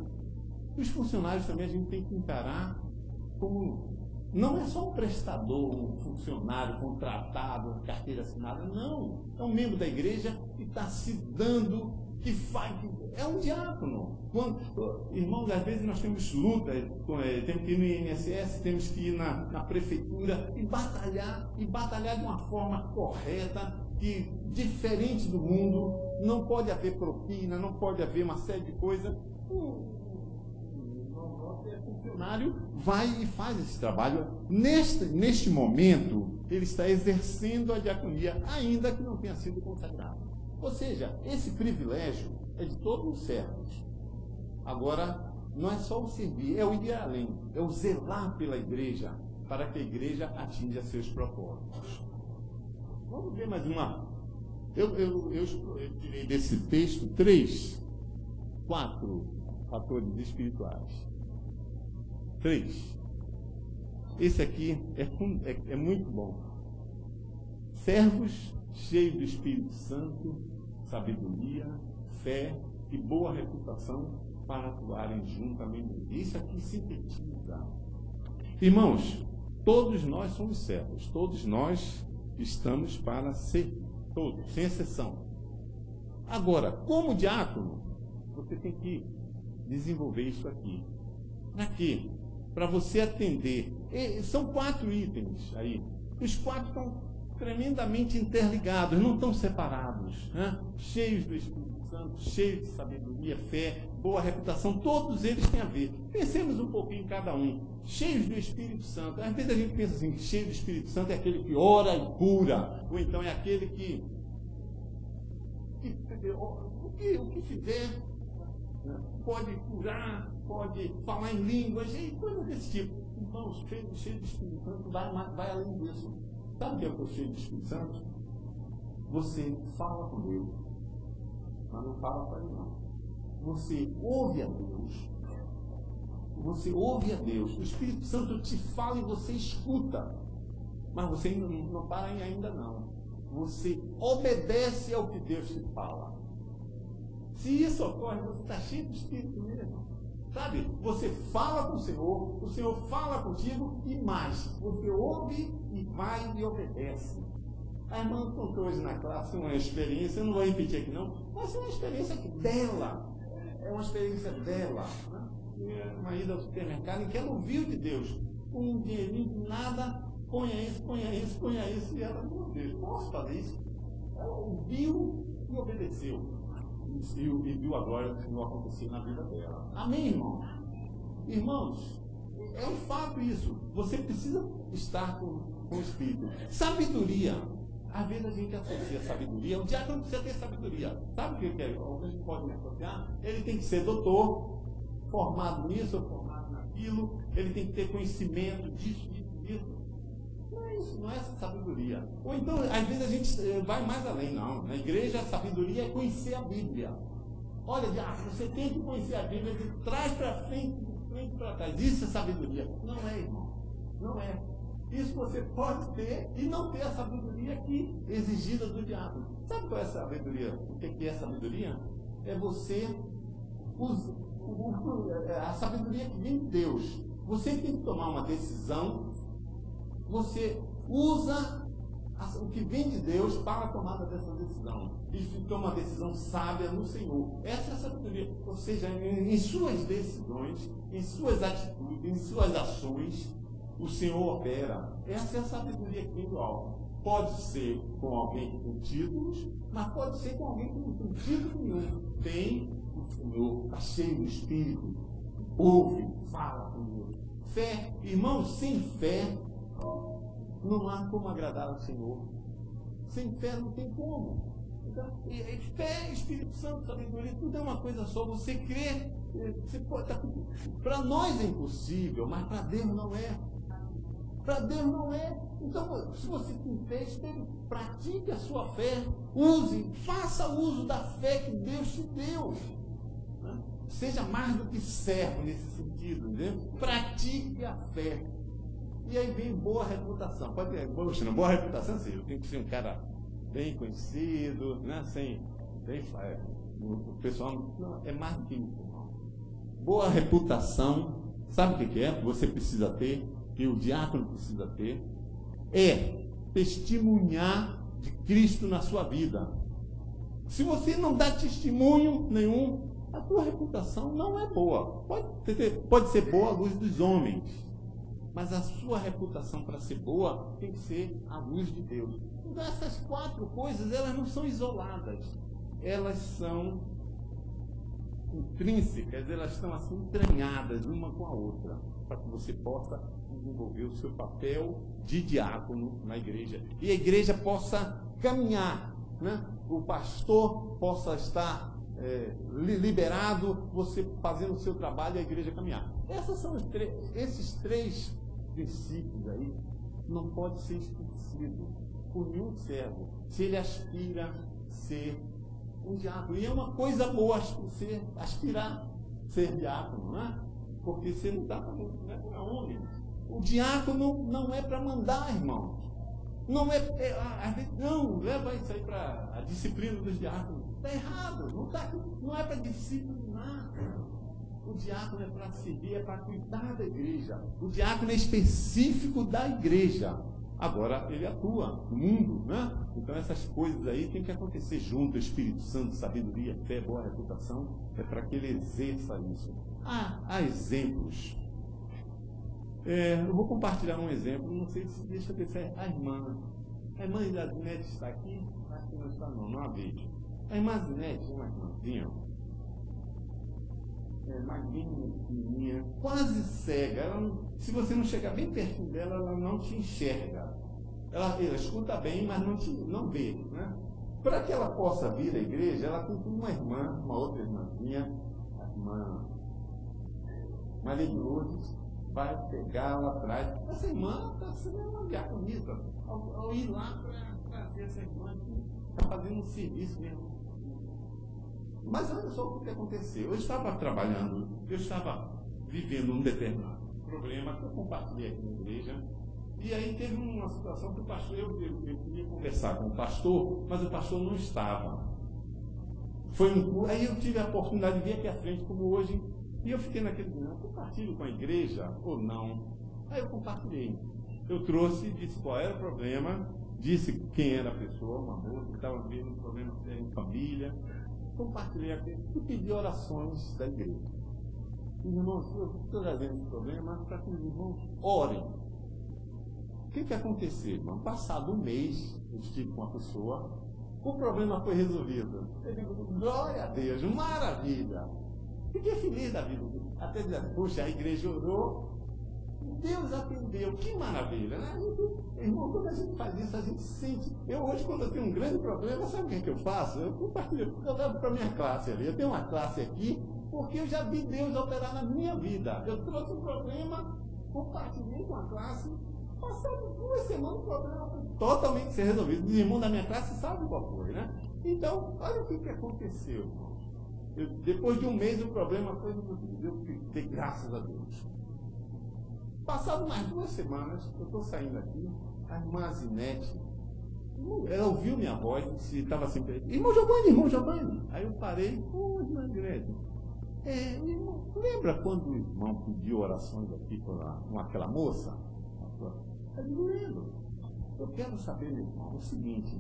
Os funcionários também a gente tem que encarar como, não é só um prestador, um funcionário contratado, carteira assinada, não. É um membro da igreja que está se dando, que faz, é um diácono. Irmãos, às vezes nós temos luta, temos que ir no INSS, temos que ir na prefeitura e batalhar de uma forma correta, que diferente do mundo, não pode haver propina, não pode haver uma série de coisas. O funcionário vai e faz esse trabalho. Neste momento, ele está exercendo a diaconia, ainda que não tenha sido consagrado. Ou seja, esse privilégio é de todos os servos. Agora, não é só o servir, é o ir além, é o zelar pela igreja, para que a igreja atinja seus propósitos. Vamos ver mais uma. Eu tirei desse texto 4 fatores espirituais. 3. Esse aqui é muito bom. Servos cheios do Espírito Santo, sabedoria, fé e boa reputação para atuarem juntamente. Isso aqui sintetiza Irmãos, todos nós somos servos, todos nós estamos para ser, todos, sem exceção. Agora, como diácono, você tem que desenvolver isso aqui. Para quê? Para você atender. São 4 itens aí. Os 4 estão tremendamente interligados, não estão separados, né? Cheios do Espírito Santo, cheios de sabedoria, fé, boa reputação, todos eles têm a ver. Pensemos um pouquinho em cada um. Cheios do Espírito Santo. Às vezes a gente pensa assim, cheio do Espírito Santo é aquele que ora e cura, ou então é aquele que o que fizer, né, pode curar, pode falar em línguas, e coisas desse tipo. Irmãos, cheio do Espírito Santo vai além disso. Sabe o que é o cheio do Espírito Santo? Você fala com Deus, mas não fala para ele não. Você ouve a Deus. Você ouve a Deus. O Espírito Santo te fala e você escuta. Mas você não para ainda não. Você obedece ao que Deus te fala. Se isso ocorre, você está cheio de Espírito mesmo. Sabe? Você fala com o Senhor fala contigo e mais. Você ouve e vai e obedece. A irmã contou hoje na classe uma experiência, eu não vou repetir aqui não, mas é uma experiência dela. É uma experiência dela. Né? Uma ida ao supermercado em que ela ouviu de Deus. Com um dinheirinho de nada, ponha isso. E ela, meu Deus, posso fazer isso? Ela ouviu e obedeceu. E viu a glória do Senhor acontecer na vida dela. Amém, irmão? Irmãos, é um fato isso. Você precisa estar com o Espírito. Sabedoria. Às vezes a gente associa sabedoria. O diácono precisa ter sabedoria. Sabe o que é? A gente pode associar? Ele tem que ser doutor, formado nisso, formado naquilo. Ele tem que ter conhecimento disso. Não é isso, não é essa sabedoria. Ou então, às vezes a gente vai mais além, não. Na igreja, a sabedoria é conhecer a Bíblia. Olha, você tem que conhecer a Bíblia de trás para frente, de frente para trás. Isso é sabedoria. Não é, irmão. Não é. Isso você pode ter e não ter a sabedoria aqui exigida do diácono. Sabe qual é a sabedoria? O que é sabedoria? É você usar a sabedoria que vem de Deus. Você tem que tomar uma decisão. Você usa o que vem de Deus para a tomada dessa decisão. E toma uma decisão sábia no Senhor. Essa é a sabedoria. Ou seja, em suas decisões, em suas atitudes, em suas ações, o Senhor opera. Essa é a sabedoria que vem do alto. Pode ser com alguém com títulos, mas pode ser com alguém que não tem título nenhum. Tem o Senhor, está cheio do Espírito, ouve, fala com Deus. Fé, irmãos, sem fé, não há como agradar ao Senhor. Sem fé não tem como. Então, fé, Espírito Santo, sabedoria, tudo é uma coisa só. Você crê, você pode estar. Para nós é impossível, mas para Deus não é. Para Deus não é. Então, se você tem fé, pratique a sua fé, faça uso da fé que Deus te deu. Né? Seja mais do que servo nesse sentido, né? Pratique a fé. E aí vem boa reputação. Pode ter, boa reputação, assim, eu tenho que ser um cara bem conhecido, né? O pessoal não, é mais do que isso. Boa reputação, sabe o que é? Você precisa ter, que o diácono precisa ter, é testemunhar de Cristo na sua vida. Se você não dá testemunho nenhum, a tua reputação não é boa. Pode ser boa à luz dos homens, mas a sua reputação, para ser boa, tem que ser à luz de Deus. Então essas 4 coisas, elas não são isoladas. Elas são intrínsecas, elas estão assim entranhadas uma com a outra, para que você possa desenvolver o seu papel de diácono na igreja. E a igreja possa caminhar, né? O pastor possa estar liberado, você fazendo o seu trabalho e a igreja caminhar. Esses 3 princípios aí não pode ser esquecido por nenhum servo, se ele aspira a ser um diácono. E é uma coisa boa você aspirar a ser diácono, não é? Porque você não está para homem. O diácono não é para mandar, irmãos. Não não leva isso aí para a disciplina dos diáconos. Está errado, não é para disciplinar. O diácono é para servir, é para cuidar da igreja. O diácono é específico da igreja. Agora, ele atua no mundo, né? Então, essas coisas aí tem que acontecer junto. Espírito Santo, sabedoria, fé, boa reputação, é para que ele exerça isso. Há exemplos. Eu vou compartilhar um exemplo, não sei se deixa eu ver se é a irmã Zinete está aqui, acho que não está não há vídeo. A irmã Zinete é uma irmãzinha, magrinha, pequenininha, quase cega. Se você não chegar bem pertinho dela, ela não te enxerga. Ela escuta bem, mas não vê. Né? Para que ela possa vir à igreja, ela tem uma outra irmãzinha, a irmã Maria de Lourdes, vai pegar lá atrás. Essa irmã está sendo uma diaconisa. Ao ir lá para trazer essa irmã aqui, está fazendo um serviço mesmo. Mas olha só o que aconteceu. Eu estava trabalhando, eu estava vivendo um determinado problema que eu compartilhei aqui na igreja. E aí teve uma situação que o pastor, eu queria conversar com o pastor, mas o pastor não estava. Aí eu tive a oportunidade de vir aqui à frente, como hoje. E eu fiquei naquele dia, compartilho com a igreja ou não? Aí eu compartilhei. Eu trouxe, disse qual era o problema, disse quem era a pessoa, uma moça que estava vivendo um problema em família. Compartilhei aqui e pedi orações da igreja. Os irmãos, eu estou trazendo esse problema para que os irmãos orem. O que aconteceu, irmão? Passado um mês, eu estive com uma pessoa, o problema foi resolvido. Eu digo, glória a Deus, maravilha! Fiquei feliz da vida. Até dizer, puxa, a igreja orou, Deus atendeu, que maravilha, né? Irmão, quando a gente faz isso, a gente sente. Eu hoje, quando eu tenho um grande problema, sabe o que eu faço? Eu compartilho, eu levo para a minha classe ali. Eu tenho uma classe aqui, porque eu já vi Deus operar na minha vida. Eu trouxe um problema, compartilhei com a classe, passado 2 semanas o problema foi totalmente ser resolvido. Os irmãos da minha classe sabem qual foi, né? Então, olha o que aconteceu, irmão. Depois de um mês o problema foi resolvido. Eu dei graças a Deus. Passado mais 2 semanas, eu estou saindo aqui, a irmã Zinete, ela ouviu minha voz, se estava sempre, irmão Giovanni. Aí eu parei, irmã Zinete. Irmão, lembra quando o irmão pediu orações aqui com aquela moça? Eu digo, lembro. Eu quero saber, meu irmão, o seguinte,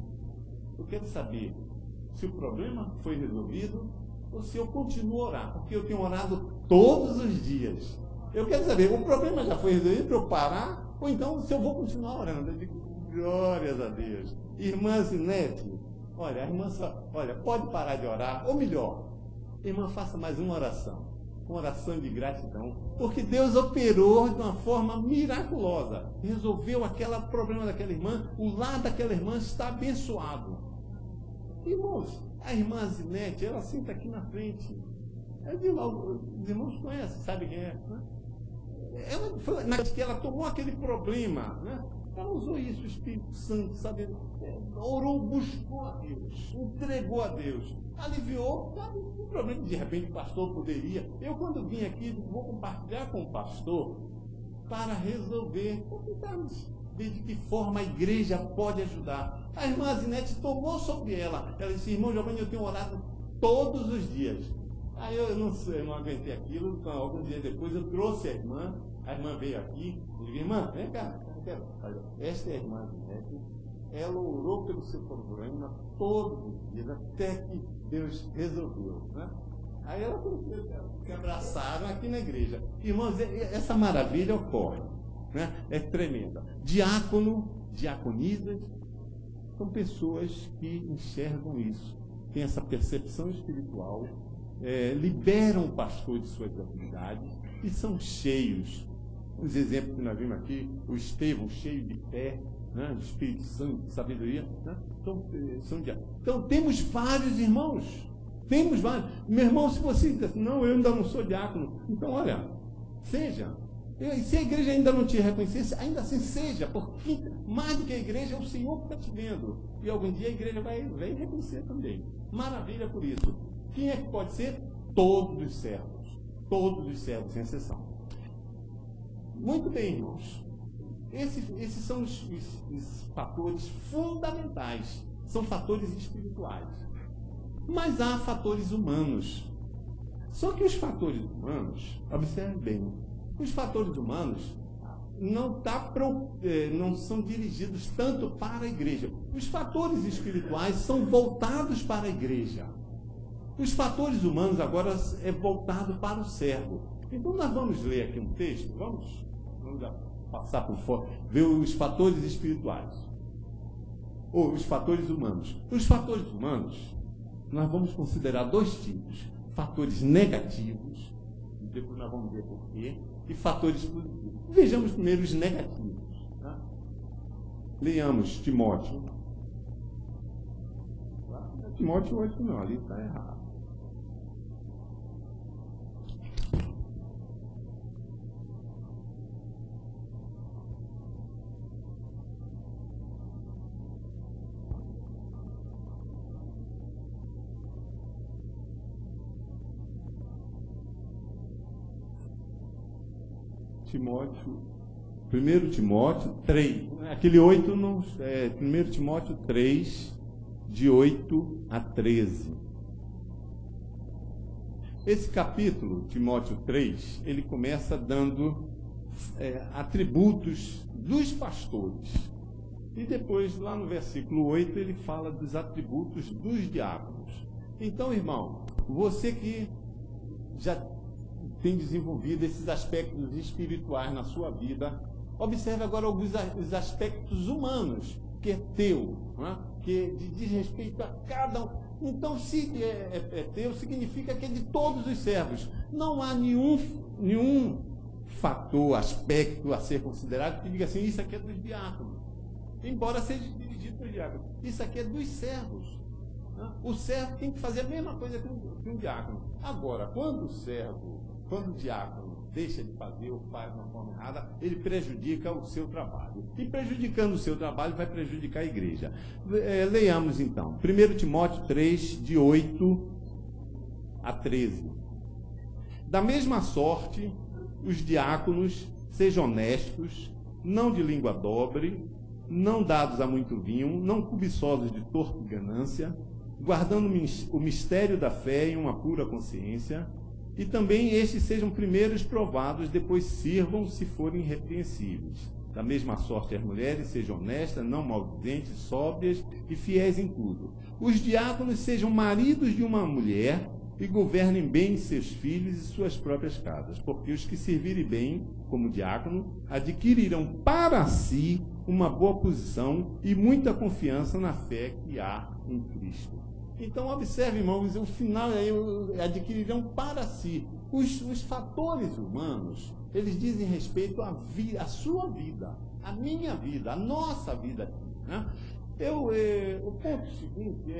eu quero saber se o problema foi resolvido ou se eu continuo a orar, porque eu tenho orado todos os dias. Eu quero saber, o problema já foi resolvido para eu parar, ou então se eu vou continuar orando. Eu digo, glórias a Deus. Irmã Zinete, olha, a irmã pode parar de orar, ou melhor, irmã, faça mais uma oração de gratidão, porque Deus operou de uma forma miraculosa, resolveu aquele problema daquela irmã, o lar daquela irmã está abençoado. Irmãos, a irmã Zinete, ela senta aqui na frente. Os irmãos conhecem, sabem quem é, né? Ela foi que ela tomou aquele problema, né? Ela usou isso, o Espírito Santo, sabe? Orou, buscou a Deus, entregou a Deus, aliviou, sabe? O problema, de repente, o pastor poderia. Eu, quando vim aqui, vou compartilhar com o pastor para resolver, para tentarmos ver de que forma a igreja pode ajudar. A irmã Zinete tomou sobre ela. Ela disse, irmão Giovanni, eu tenho orado todos os dias. Aí eu não aguentei aquilo, então, alguns dias depois eu trouxe a irmã veio aqui, e disse, irmã, vem cá, esta é a irmã Zinete, ela orou pelo seu problema todos os dias, até que Deus resolveu, né? Aí ela se abraçaram aqui na igreja. Irmãos, essa maravilha ocorre, né? É tremenda. Diácono, diaconisas, são pessoas que enxergam isso, têm essa percepção espiritual, liberam o pastor de suas atividades e são cheios. Os exemplos que nós vimos aqui, o Estevão cheio de fé, né, de Espírito Santo, de sabedoria, né? Então temos vários irmãos, temos vários. Meu irmão, se você diz assim, não, eu ainda não sou diácono, então olha, seja. E se a igreja ainda não te reconhecesse, ainda assim seja, porque mais do que a igreja é o Senhor que está te vendo. E algum dia a igreja vai reconhecer também. Maravilha por isso. Quem é que pode ser? Todos os servos, sem exceção. Muito bem, irmãos. Esses são os fatores fundamentais, são fatores espirituais. Mas há fatores humanos. Só que os fatores humanos, observe bem, os fatores humanos não são dirigidos tanto para a igreja. Os fatores espirituais são voltados para a igreja. Os fatores humanos agora é voltado para o servo. Então nós vamos ler aqui um texto, vamos passar por fora, ver os fatores espirituais. Ou os fatores humanos. Os fatores humanos, nós vamos considerar dois tipos. Fatores negativos, depois nós vamos ver por quê, e fatores positivos. Vejamos primeiro os negativos. Tá? Leamos Timóteo. Timóteo 8 não, ali está errado. Timóteo, 1 Timóteo 3, aquele 8 não, 1 Timóteo 3, de 8 a 13. Esse capítulo, Timóteo 3, ele começa dando atributos dos pastores. E depois, lá no versículo 8, ele fala dos atributos dos diáconos. Então, irmão, você que já tem desenvolvido esses aspectos espirituais na sua vida, observe agora alguns aspectos humanos, que é teu, né? Que diz respeito a cada um. Então, se é teu, significa que é de todos os servos. Não há nenhum fator, aspecto a ser considerado que diga assim, isso aqui é dos diáconos. Embora seja dirigido para os diáconos. Isso aqui é dos servos. Né? O servo tem que fazer a mesma coisa que um diácono. Agora, quando o diácono deixa de fazer ou faz de uma forma errada, ele prejudica o seu trabalho. E prejudicando o seu trabalho, vai prejudicar a igreja. Leiamos então. 1 Timóteo 3, de 8 a 13. Da mesma sorte, os diáconos sejam honestos, não de língua dobre, não dados a muito vinho, não cobiçosos de torpe ganância, guardando o mistério da fé em uma pura consciência, e também estes sejam primeiros provados, depois sirvam se forem irrepreensíveis. Da mesma sorte as mulheres sejam honestas, não maldizentes, sóbrias e fiéis em tudo. Os diáconos sejam maridos de uma mulher e governem bem seus filhos e suas próprias casas, porque os que servirem bem como diácono adquirirão para si uma boa posição e muita confiança na fé que há em Cristo. Então, observe, irmãos, o final é adquirirão para si. Os fatores humanos, eles dizem respeito à sua vida, à minha vida, à nossa vida. Né? O ponto seguinte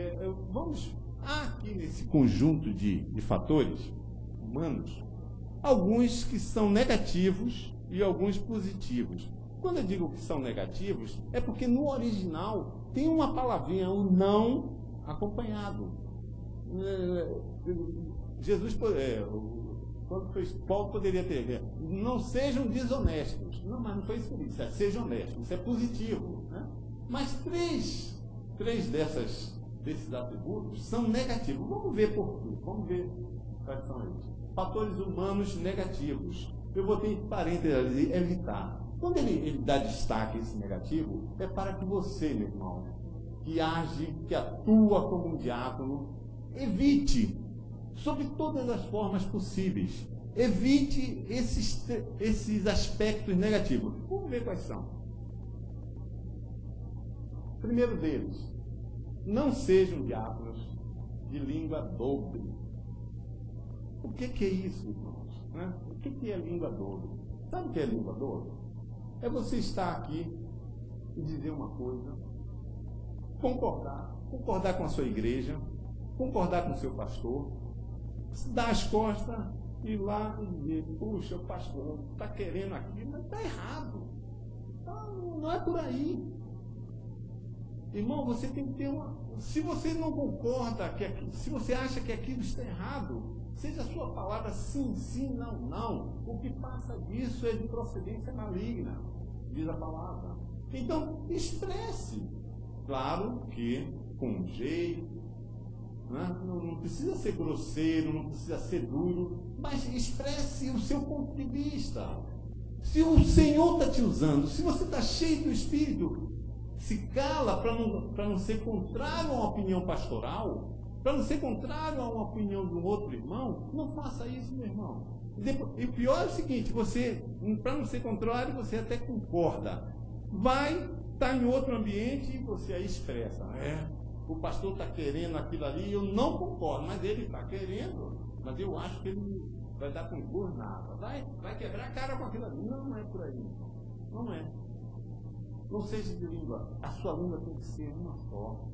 vamos aqui nesse conjunto de fatores humanos, alguns que são negativos e alguns positivos. Quando eu digo que são negativos, é porque no original tem uma palavrinha, o não acompanhado. Jesus, quando foi Paulo, poderia ter, não sejam desonestos. Não, mas não foi isso que ele disse, sejam honestos, isso é positivo. Né? Mas três desses atributos são negativos. Vamos ver por quê, vamos ver quais são eles. Fatores humanos negativos. Eu botei em parênteses ali, evitar. Quando ele dá destaque a esse negativo, é para que você, meu irmão, que age, que atua como um diácono, evite, sob todas as formas possíveis, evite esses aspectos negativos. Vamos ver quais são. Primeiro deles, não sejam diáconos de língua dobre. O que é isso, irmãos? Né? O que é língua dobre? Sabe o que é língua dobre? É você estar aqui e dizer uma coisa, concordar com a sua igreja, concordar com o seu pastor, dar as costas e ir lá e dizer, puxa, o pastor está querendo aqui, mas está errado. Não é por aí. Irmão, você tem que ter se você não concorda, se você acha que aquilo está errado, seja a sua palavra sim, sim, não, não. O que passa disso é de procedência maligna, diz a palavra. Então, expresse. Claro que com jeito, né? Não precisa ser grosseiro, não precisa ser duro, mas expresse o seu ponto de vista. Se o Senhor está te usando, se você está cheio do Espírito, se cala para não ser contrário a uma opinião pastoral, para não ser contrário a uma opinião de um outro irmão. Não faça isso, meu irmão. E o pior é o seguinte, você, para não ser contrário, você até concorda. Vai estar em outro ambiente e você aí expressa. O pastor está querendo aquilo ali, eu não concordo, mas ele está querendo, mas eu acho que ele vai dar com nada. Vai quebrar a cara com aquilo ali. Não é por aí. Não é. Não seja de língua. A sua língua tem que ser uma só.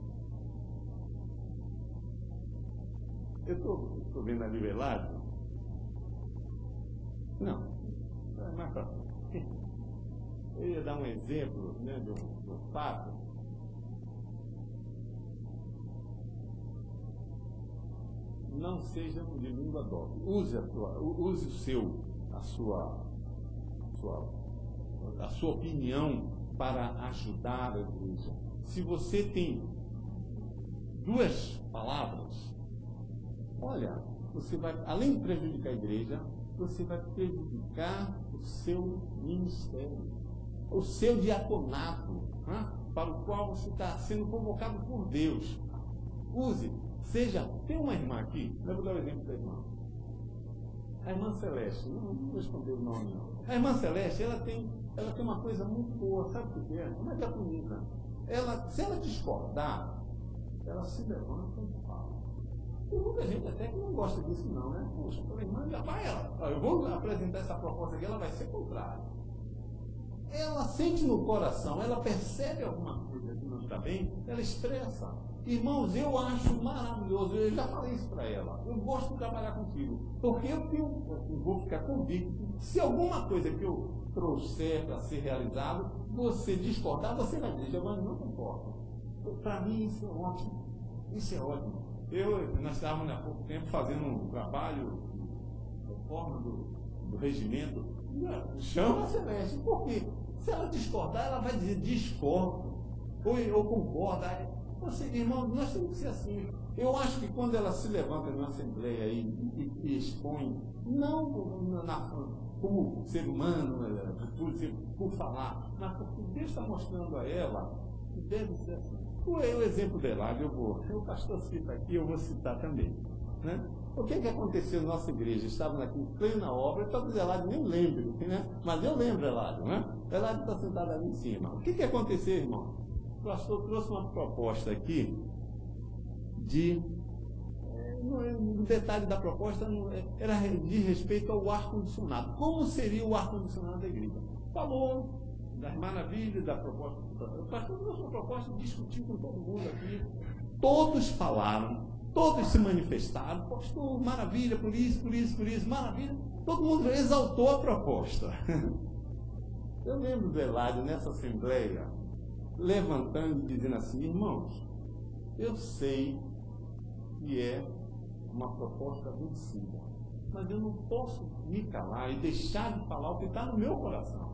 Eu estou vendo ali o Eladio. Não. Mais para frente. Eu ia dar um exemplo, né, do fato. Não seja de língua dobre. Use a sua opinião para ajudar a igreja. Se você tem 2 palavras, olha, você vai, além de prejudicar a igreja, você vai prejudicar o seu ministério, o seu diaconato, né, para o qual você está sendo convocado por Deus. Use. Tem uma irmã aqui, eu vou dar o exemplo da irmã. A irmã Celeste, não vou esconder o nome não. A irmã Celeste, ela tem uma coisa muito boa, sabe o que é? Como é que é bonita? Se ela discordar, ela se levanta e fala. Tem muita gente até que não gosta disso não, né? Poxa, a irmã já vai ela. Eu vou apresentar essa proposta aqui, ela vai ser contrária. Ela sente no coração, ela percebe alguma coisa que não está bem, ela expressa. Irmãos, eu acho maravilhoso, eu já falei isso para ela, eu gosto de trabalhar contigo, porque eu vou ficar convicto, se alguma coisa que eu trouxer para ser realizado, você discordar, você vai dizer, Giovanni, não concordo. Para mim isso é ótimo, isso é ótimo. Nós estávamos há pouco tempo fazendo um trabalho de reforma do regimento, chama a Celeste, porque se ela discordar, ela vai dizer discordo, ou concorda. Irmão, nós temos que ser assim. Eu acho que quando ela se levanta na Assembleia e expõe, não como ser humano, por falar, mas porque Deus está mostrando a ela que deve ser assim. O exemplo do Eladio, o pastor cita aqui, eu vou citar também. Né? O que aconteceu na nossa igreja? Estávamos aqui em plena obra, talvez Eladio nem lembre, né? Mas eu lembro, Eladio, né? Eladio está sentado ali em cima. O que aconteceu, irmão? O pastor trouxe uma proposta aqui o detalhe da proposta era de respeito ao ar-condicionado. Como seria o ar-condicionado da igreja? Falou das maravilhas da proposta. O pastor trouxe uma proposta e discutiu com todo mundo aqui. Todos falaram, todos se manifestaram. Pastor, maravilha, por isso, maravilha. Todo mundo exaltou a proposta. Eu lembro do Eladio nessa assembleia, levantando e dizendo assim, irmãos, eu sei que é uma proposta vencida, mas eu não posso me calar e deixar de falar o que está no meu coração.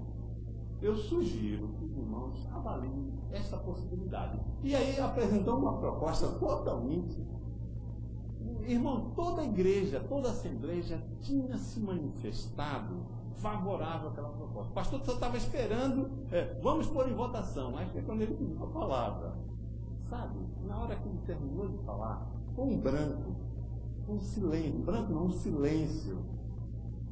Eu sugiro que os irmãos avaliem essa possibilidade. E aí apresentou uma proposta totalmente... Irmão, toda a igreja, toda a assembleia já tinha se manifestado favorável àquela proposta. O pastor só estava esperando, vamos pôr em votação. Aí foi quando ele pediu a palavra. Sabe, na hora que ele terminou de falar, com um branco, um silêncio, branco não, um silêncio.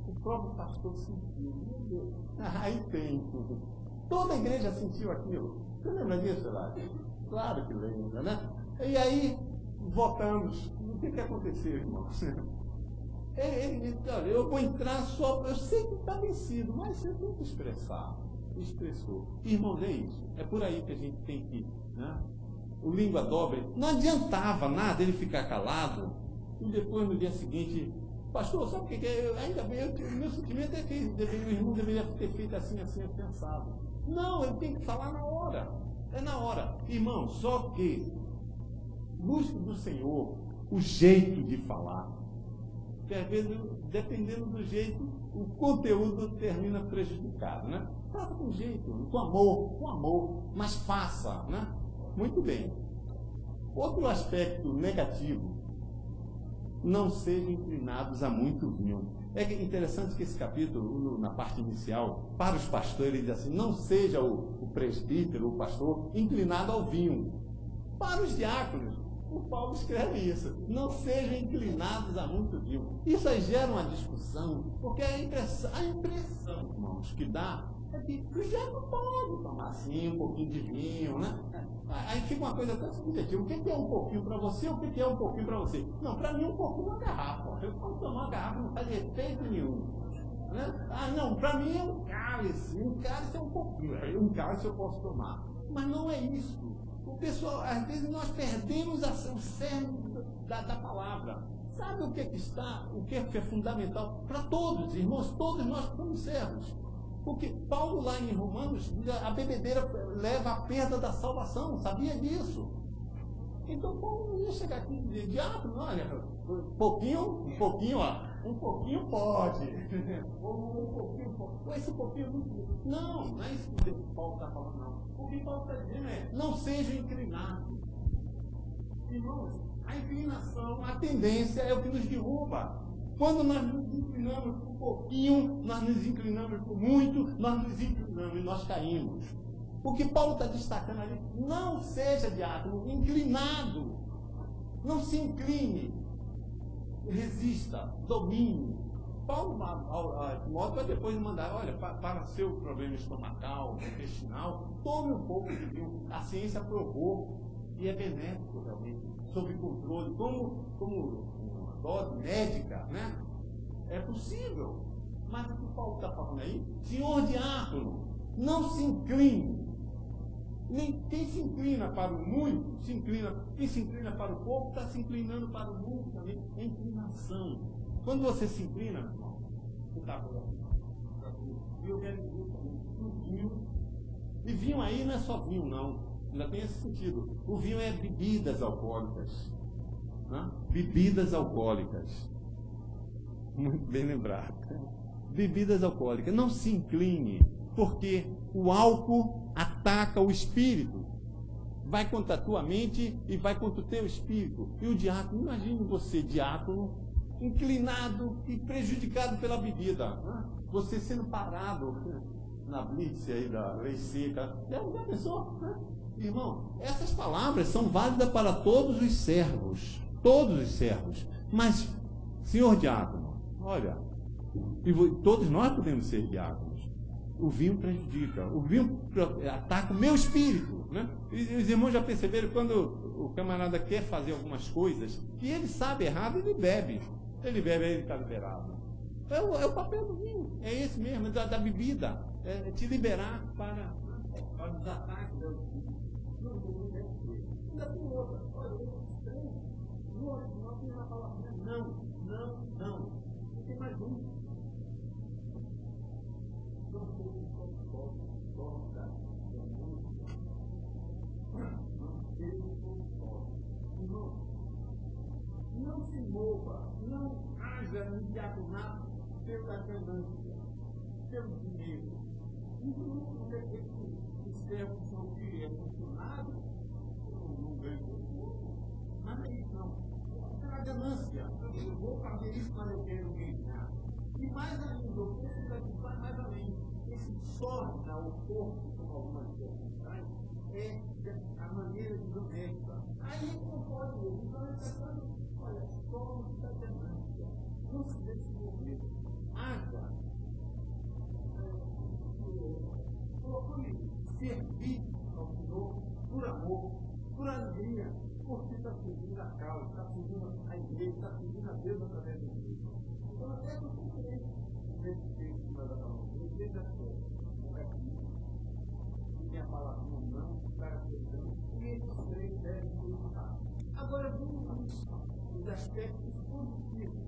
O próprio pastor sentiu, meu Deus, aí tem tudo. Toda a igreja sentiu aquilo. Você lembra disso, Eladio? Claro que lembra, né? E aí, votamos. O que aconteceu, irmãos? Ele disse, olha, eu vou entrar só, eu sei que está vencido, mas você tem que expressar. Expressou. Irmãos, é isso. É por aí que a gente tem que, né? O língua dobre, não adiantava nada ele ficar calado, e depois no dia seguinte, pastor, sabe o que é? Ainda bem, o meu sentimento é que o irmão deveria ter feito assim, pensado. Não, ele tem que falar na hora. É na hora. Irmão, só que busque do Senhor o jeito de falar. Porque às vezes, dependendo do jeito, o conteúdo termina prejudicado, né? Fala com jeito, com amor, mas faça, né? Muito bem. Outro aspecto negativo não sejam inclinados a muito vinho. É interessante que esse capítulo, na parte inicial, para os pastores, ele diz assim, não seja o presbítero, o pastor, inclinado ao vinho. Para os diáconos, o Paulo escreve isso, não sejam inclinados a muito vinho. Isso aí gera uma discussão, porque a impressão, irmãos, que dá é que os diáconos podem tomar assim um pouquinho de vinho, né? Aí fica uma coisa tão subjetiva. O que é um pouquinho para você? O que é um pouquinho para você? Não, para mim um pouquinho é uma garrafa. Eu posso tomar uma garrafa, não faz efeito nenhum. Né? Ah, não, para mim é um cálice. Um cálice é um pouquinho. Um cálice eu posso tomar. Mas não é isso. O pessoal, às vezes nós perdemos o cerne da palavra. Sabe o que está, o que é fundamental para todos, irmãos? Todos nós somos servos. Porque Paulo lá em Romanos, a bebedeira leva à perda da salvação, sabia disso? Então Paulo não ia chegar aqui e dizer, diabo, olha, um pouquinho, ó, um pouquinho pode. Ou um pouquinho pode. Ou esse pouquinho muito. Não é isso que Paulo está falando, não. O que Paulo está dizendo é, não seja inclinado. Irmãos, a inclinação, a tendência é o que nos derruba. Quando nós nos inclinamos por pouquinho, nós nos inclinamos por muito, nós nos inclinamos e nós caímos. O que Paulo está destacando ali, não seja diácono inclinado. Não se incline. Resista, domine. Paulo, ao Timóteo, vai depois mandar, olha, para seu problema estomacal, intestinal, tome um pouco de vinho. A ciência provou e é benéfico realmente, sob controle, como dose médica, né? É possível. Mas o que Paulo está falando aí? Senhor diácono, não se incline. Quem se inclina para o muito, se inclina. Quem se inclina para o pouco, está se inclinando para o muito também. É inclinação. Quando você se inclina, irmão, você está falando. E eu quero dizer também, o vinho. E vinho aí não é só vinho, não. Ainda tem esse sentido. O vinho é bebidas alcoólicas. Bebidas alcoólicas. Muito bem lembrado. Bebidas alcoólicas. Não se incline, porque o álcool ataca o espírito. Vai contra a tua mente e vai contra o teu espírito. E o diácono, imagine você, diácono, inclinado e prejudicado pela bebida. Você sendo parado na blitz aí da lei seca. Já pensou? Irmão, essas palavras são válidas para todos os servos. Todos os servos. Mas, senhor diácono, olha, todos nós podemos ser diáconos. O vinho prejudica. O vinho ataca o meu espírito. Né? E os irmãos já perceberam quando o camarada quer fazer algumas coisas e ele sabe errado, ele bebe. Ele bebe, aí ele está liberado. É o papel do vinho. É esse mesmo, da bebida. É te liberar para os ataques. Ainda tem outra. Olha, não. Tem mais um. Não se mova, não haja no diaconato pela ganância, pelo dinheiro. Não quer dizer que os servos são que é funcionário, não ganha. Mas não é isso, não. Pela ganância. Eu vou fazer isso, mas eu quero ganhar. E mais ainda, o texto daqui vai mais além. Esse torna o corpo, como algumas pessoas trazem, é a maneira de doméstica. Aí não pode ver. Então, olha, torna da ganância. Não se deixe mover. Haja. Procure servir ao Senhor por amor, por alegria, porque está servindo a causa, está servindo a igreja, está servindo a Deus através da igreja. Então, até que eu procurei nesse texto que nós falamos, a igreja não é aqui, e a palavra não está aceitando, e esses três devem colocar. Agora, vamos os aspectos positivos.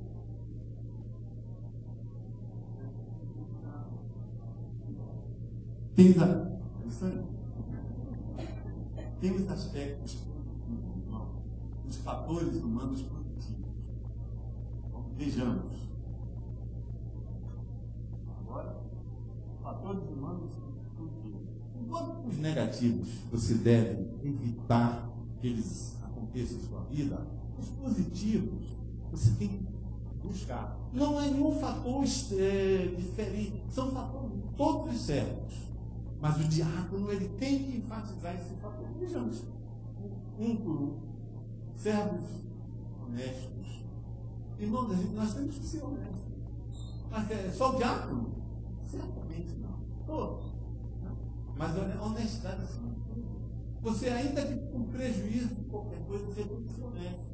Tem os aspectos positivos, os fatores humanos positivos. Vejamos. Agora, fatores humanos positivos. Enquanto os negativos você deve evitar que eles aconteçam em sua vida, os positivos Você tem que buscar. Não é nenhum fator diferente. São fatores todos certos. Mas o diácono, ele tem que enfatizar esse fator. Vejamos, um por um, servos honestos. Irmãos, nós temos que ser honestos. Mas é só o diácono? Certamente não. Todos. Mas honestidade assim. Você ainda que com prejuízo de qualquer coisa, você tem que ser honesto.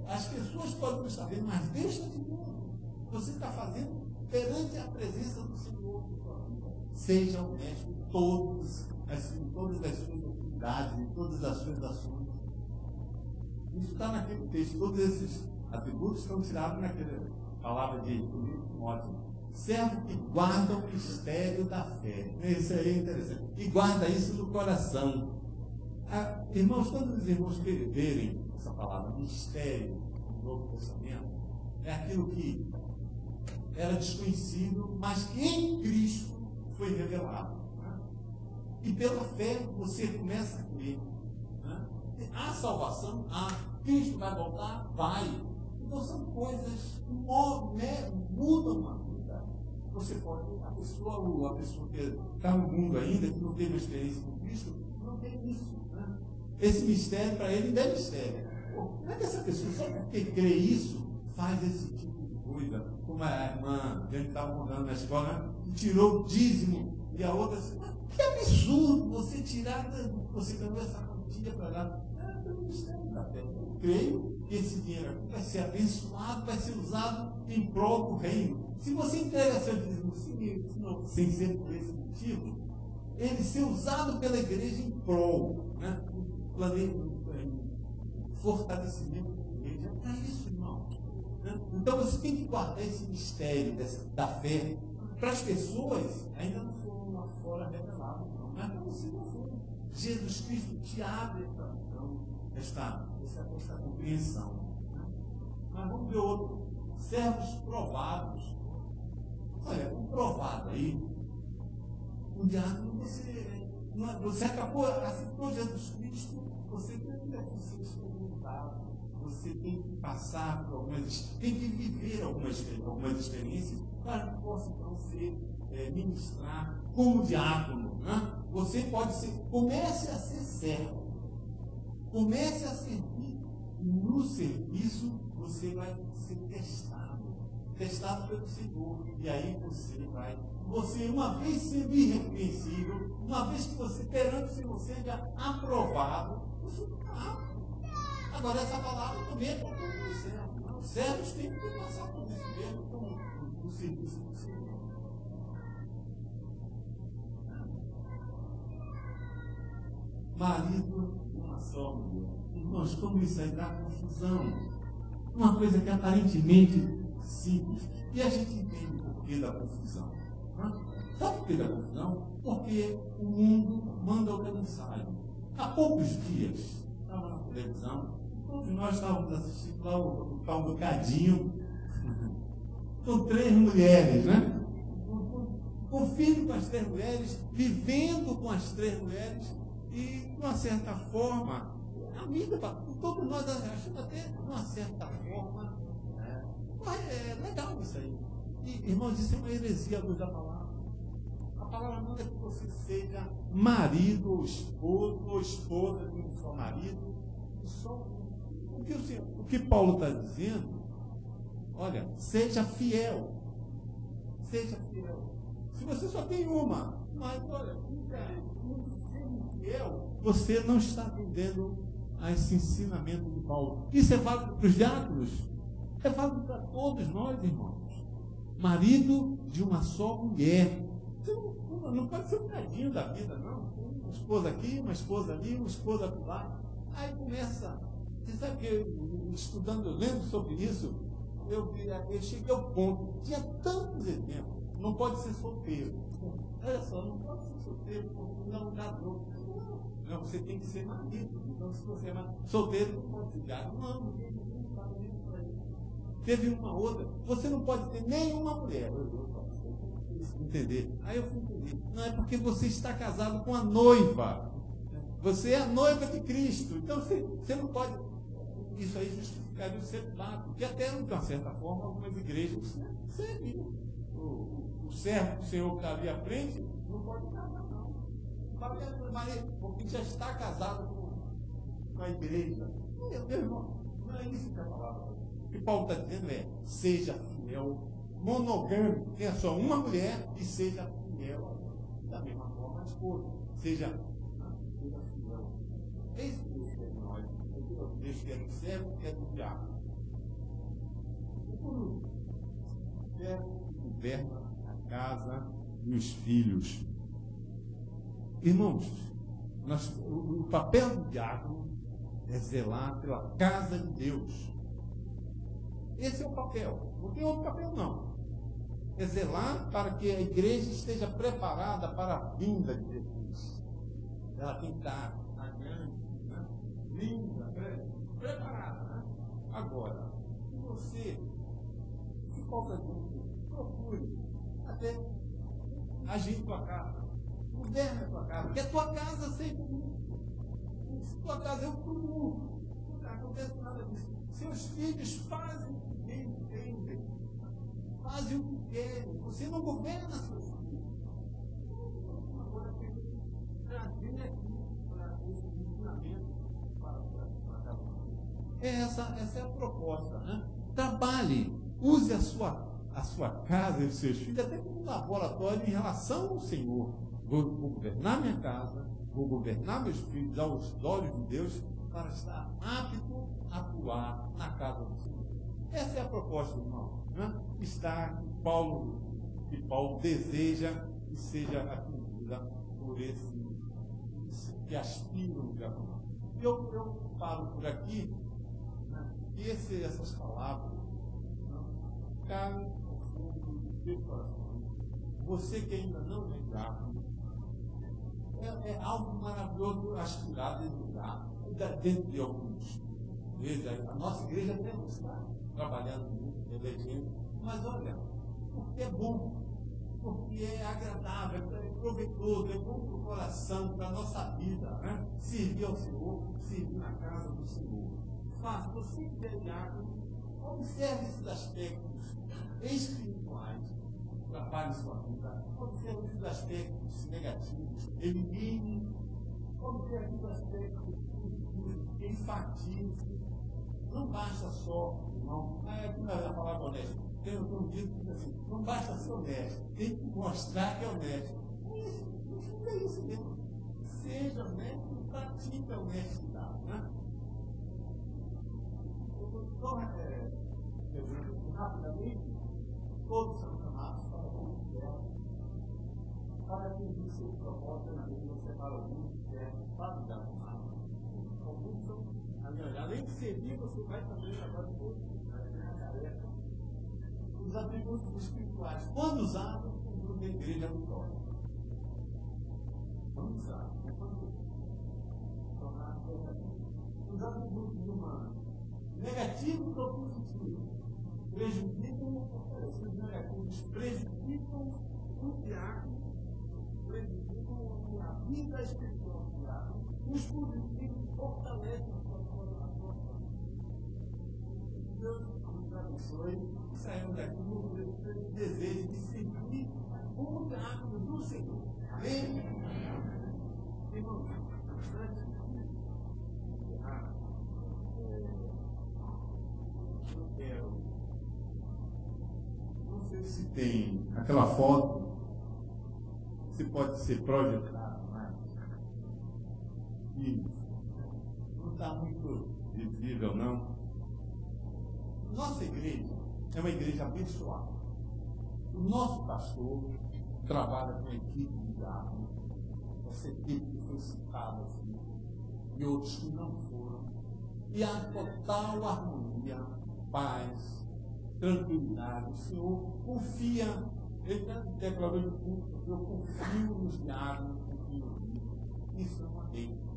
As pessoas podem não estar vendo, mas Deus está te vendo. Você está fazendo perante a presença do Senhor. Seja honesto em todas as suas atividades, em todas as suas ações. Isso está naquele texto. Todos esses atributos estão tirados naquela palavra de Timóteo. Servo que guarda o mistério da fé. Isso aí é interessante. E guarda isso no coração. Irmãos, quando os irmãos verem essa palavra, mistério, no Novo Testamento, é aquilo que era desconhecido, mas que em Cristo foi revelado. Né? E pela fé você começa a crer. Né? Há salvação, Cristo vai voltar? Vai. Então são coisas que mudam a vida. Você pode, a pessoa que está no mundo ainda, que não teve uma experiência com Cristo, não tem isso. Né? Esse mistério para ele ainda é mistério. Como é que essa pessoa, só porque crê isso, faz esse tipo de coisa? Como a irmã, a gente estava contando na escola, que tirou o dízimo, e a outra assim, mas que absurdo você tirar, você ganhou essa quantia para lá. É pelo mistério da fé. Eu creio que esse dinheiro vai ser abençoado, vai ser usado em prol do reino. Se você entrega seu dízimo sem ser por esse motivo, ele ser usado pela igreja em prol, né? Fortalecimento da igreja. É para isso, irmão. Né? Então você tem que guardar esse mistério da fé. Para as pessoas, ainda não foram lá fora reveladas, não. Mas para você não foi. Jesus Cristo te abre essa compreensão. Né? Mas vamos ver outro. Servos provados. Olha, um provado aí, um diácono, você acabou, aceitou Jesus Cristo, você tem que ser experimentado, você tem que passar por tem que viver algumas experiências para que possa então ministrar como diácono. Né? Você pode ser, comece a ser servo, comece a servir, e no serviço você vai ser testado pelo Senhor, e aí você uma vez sendo irrepreensível, uma vez que você perante o Senhor seja aprovado, você está apto. Agora essa palavra também é para todos os servos. Os servos têm que passar por isso mesmo, como o serviço do Senhor. Marido de uma só mulher. Irmãos, como isso aí dá confusão. Uma coisa que aparentemente simples. E a gente entende o porquê da confusão. Sabe por que da confusão? Porque o mundo manda outra mensagem. Há poucos dias, estava na televisão, todos nós estávamos assistindo lá o tal do Cadinho, com 3 mulheres, né? Com filho com as 3 mulheres, vivendo com as 3 mulheres, e de uma certa forma, amiga, todos nós achamos até de uma certa forma. É legal isso aí. E, irmãos, isso é uma heresia à luz da palavra. A palavra manda que você seja marido ou esposa de um só marido. O que Paulo está dizendo, olha, seja fiel. Seja fiel. Se você só tem uma, mas olha, sendo fiel, você não está atendendo a esse ensinamento de Paulo. Isso é válido para os diáconos. É válido para todos nós, irmãos. Marido de uma só mulher. Você não pode ser um cadinho da vida, não. Uma esposa aqui, uma esposa ali, uma esposa lá. Aí começa. Você sabe que estudando, lendo sobre isso, eu cheguei ao ponto. Tinha tantos exemplos. Não pode ser solteiro. Olha só, não pode ser solteiro porque não casou. Não, você tem que ser marido. Então, se você é solteiro, não pode ficar. Não tem. Teve uma outra, você não pode ter nenhuma mulher. Entender? Aí eu fui entender. Não, é porque você está casado com a noiva. Você é a noiva de Cristo. Então você não pode. Isso aí justifica ficaria o celibato, que até, de uma certa forma, algumas igrejas seguem. O servo do Senhor que está ali à frente não pode casar, não. Porque já está casado com a igreja. Meu irmão, não é isso que a palavra. O que Paulo está dizendo é: seja fiel, monogâmico, tenha só uma mulher e seja fiel. Da mesma forma, a esposa, seja fiel. É isso que Deus quer de nós. Deus quer do servo, quer do diabo. E por último, o servo governa a casa e os filhos. Irmãos, o papel do diácono é zelar pela casa de Deus. Esse é o papel. Não tem outro papel, não. É zelar para que a igreja esteja preparada para a vinda de Jesus. Ela tem que estar grande, né? Linda, preparada. Né? Agora, você, se qualquer coisa, procure até agir em tua casa. Governa a tua casa. Porque a tua casa sempre. Se tua casa é o tumulto, não acontece nada disso. Seus filhos fazem o que entendem, fazem o que querem. Você não governa seus filhos. Agora tem que trazer aqui para esse ensinamento para a casa. Essa é a proposta, né? Trabalhe, use a sua casa e os seus filhos até como um laboratório em relação ao Senhor. Vou governar minha casa, vou governar meus filhos aos olhos de Deus para estar apto a atuar na casa do Senhor. Essa é a proposta, irmão. Né? Está que Paulo deseja que seja atendida por esse que aspira o diácono. Eu paro por aqui, né? E essas palavras caem no fundo do teu coração. Você que ainda não é diácono, é algo maravilhoso aspirar dentro de alguns. A nossa igreja deve estar trabalhando muito, elegendo, mas olha, porque é bom, porque é agradável, é proveitoso, é bom para o coração, para a nossa vida, né? Servir ao Senhor, servir na casa do Senhor. Faça, você que é diácono, observe esses aspectos espirituais, trabalhe sua vida, observe esses aspectos negativos, elimine, observe esses aspectos positivos, enfatize. Não basta só, irmão, a palavra honesto. Tem um dito que diz assim: não basta ser honesto, tem que mostrar que é honesto. No fundo é isso mesmo. Seja honesto e pratique a honestidade. Né? Então, rapidamente, todos são chamados para a comunidade, para atingir seu propósito na vida. Você fala alguns que para lidar com nada. Alguns são, além de servir, você vai também agora na tarefa. Os atributos espirituais, quando usados, o grupo da igreja não torna. Quando usados, não quando tornar os atributos humanos, negativos ou positivos, prejudicam esses negativos, prejudicam o diácono, prejudicam a vida espiritual do diácono, os positivos fortalecem a sua formação. Deus nos abençoe e saímos daqui com esse desejo de servir como diácono do Senhor. Amém? Irmãos, antes de encerrar, eu quero. Não sei se tem aquela foto, se pode ser projetada, mas isso não está muito visível, não. Nossa igreja é uma igreja abençoada. O nosso pastor trabalha com a equipe de diácono, essa equipe que foi citada assim, e outros que não foram, e há total harmonia, paz, tranquilidade. O Senhor confia, ele declarou em culto: eu confio nos diáconos, confio em mim. Isso é uma bênção.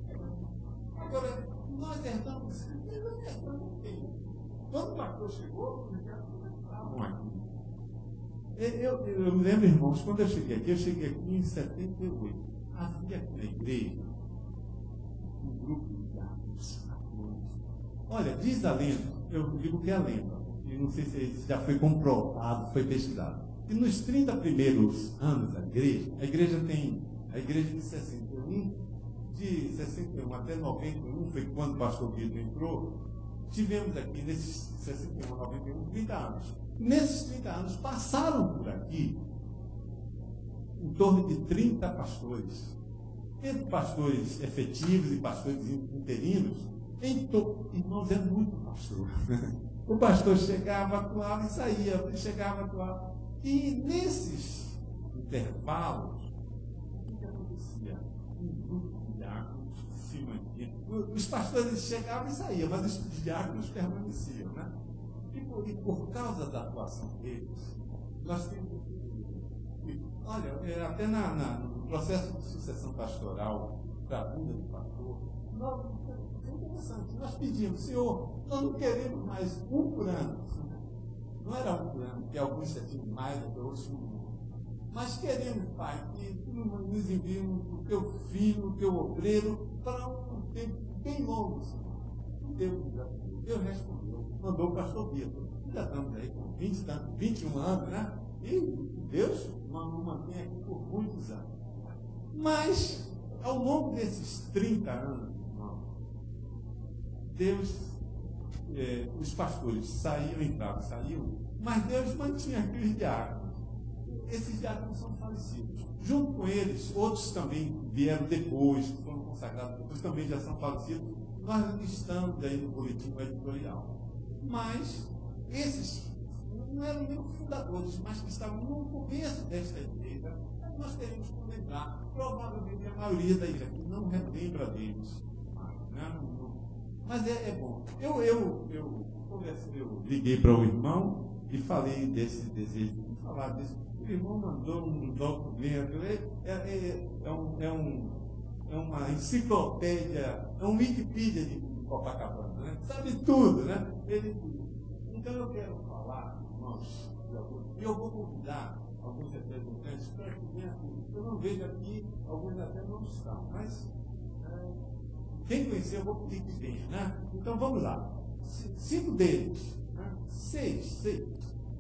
Agora, nós herdamos isso, nós herdamos quem? Quando o pastor chegou, os diáconos estavam aqui. Eu me lembro, irmãos, quando eu cheguei aqui em 78. Havia aqui na igreja um grupo de diáconos atores. Olha, diz a lenda, eu digo que é a lenda, e não sei se isso já foi comprovado, foi pesquisado, que nos 30 primeiros anos da igreja, a igreja de 61 até 91, foi quando o pastor Guido entrou, tivemos aqui, nesses 61 a 91, 30 anos. Nesses 30 anos, passaram por aqui em torno de 30 pastores, entre pastores efetivos e pastores interinos. Irmãos, é muito pastor. O pastor chegava, atuava e saía, chegava, atuava. E nesses intervalos, o que acontecia? Um grupo de diáconos se mantinha. Os pastores chegavam e saíam, mas os diáconos permaneciam, né? E por causa da atuação deles, nós temos. Olha, até no processo de sucessão pastoral para a vinda do pastor, é interessante. Nós pedimos, Senhor, nós não queremos mais um por ano. Não era um por ano, que alguns já tinham mais, outros não. Mas queremos, Pai, que tu nos envie o teu filho, o teu obreiro, para um tempo bem longo, Senhor. Deus respondeu, mandou o pastor Vitor. Já estamos aí com 21 anos, né? E Deus nos mantém aqui por muitos anos. Mas, ao longo desses 30 anos, Deus, os pastores saíam, entravam, saíam, mas Deus mantinha aqui os diáconos. Esses diáconos são falecidos. Junto com eles, outros também vieram depois, foram consagrados depois, também já são falecidos. Nós listamos aí no boletim editorial. Mas, esses não eram nem fundadores, mas que estavam no começo desta igreja, nós teremos que lembrar. Provavelmente a maioria da igreja não relembra deles. Né? Mas é bom. Eu liguei para o irmão e falei desse desejo de falar disso. O irmão mandou um documento. É uma enciclopédia, é um Wikipedia de Copacabana, né? Sabe tudo, né? Então eu quero falar, irmãos, e eu vou convidar alguns representantes para que venham aqui. Eu não vejo aqui, alguns até não estão, mas quem conhecer eu vou pedir que venha, né? Então vamos lá. 5 deles, né? 6.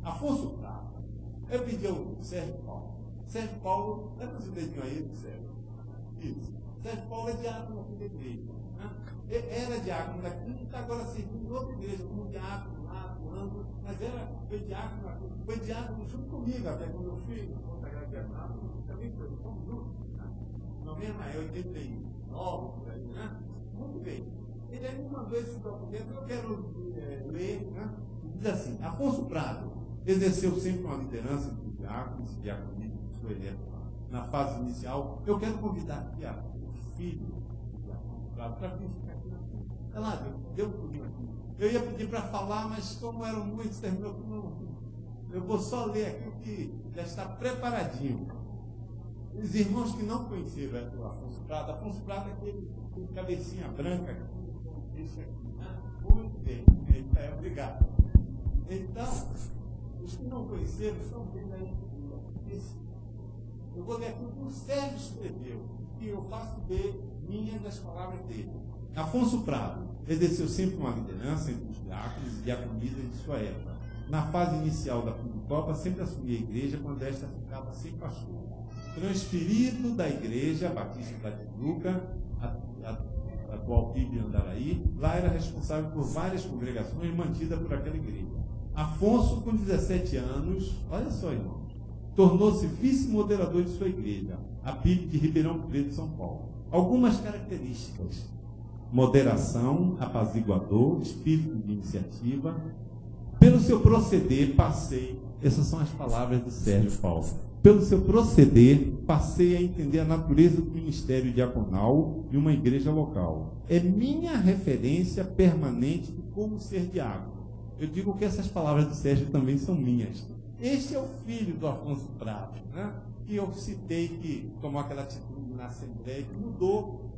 Afonso Prata. Eu pedi ao Sérgio Paulo. Sérgio Paulo, lembra esse dedinho aí, Sérgio? Isso. Sérgio Paulo é diácono aqui da igreja. Né? Ele era diácono daqui e está agora servindo em outra igreja, como diácono lá, atuando, mas foi diácono aqui, foi diácono junto comigo, até quando eu fui no Consagrado Bernardo, também foi junto. Não mesmo, é 89, por aí, né? Muito bem. Ele aí me mandou esse documento, eu quero ler, né? Diz assim: Afonso Prado exerceu sempre uma liderança entre os diáconos e diaconismo de sua época. Na fase inicial, eu quero convidar aqui o filho de Afonso Prado para vir ficar aqui na frente. Olha lá, deu um pouquinho aqui. Eu ia pedir para falar, mas como eram muitos, terminou que não. Eu vou só ler aqui o que já está preparadinho. Os irmãos que não conheceram o Afonso Prado é aquele com cabecinha branca aqui. Esse aqui, né? Muito bem. Obrigado. Então, os que não conheceram estão vendo aí. Eu vou ler aqui o que o Sérgio escreveu, que eu faço de minha das palavras dele. Afonso Prado exerceu sempre uma liderança entre os diáconos e diaconisas de sua época. Na fase inicial da Copa, sempre assumia a igreja quando esta ficava sem pastor. Transferido da igreja Batista da Tijuca, atual PIB Andaraí, lá era responsável por várias congregações mantidas por aquela igreja. Afonso, com 17 anos, olha só, irmãos, tornou-se vice-moderador de sua igreja, a PIB de Ribeirão Preto, São Paulo. Algumas características: moderação, apaziguador, espírito de iniciativa. Pelo seu proceder, essas são as palavras de Sérgio Paulo. Pelo seu proceder, passei a entender a natureza do ministério diaconal de uma igreja local. É minha referência permanente de como ser diácono. Eu digo que essas palavras do Sérgio também são minhas. Este é o filho do Afonso Prado, né? Que eu citei, que tomou aquela atitude na Assembleia, que mudou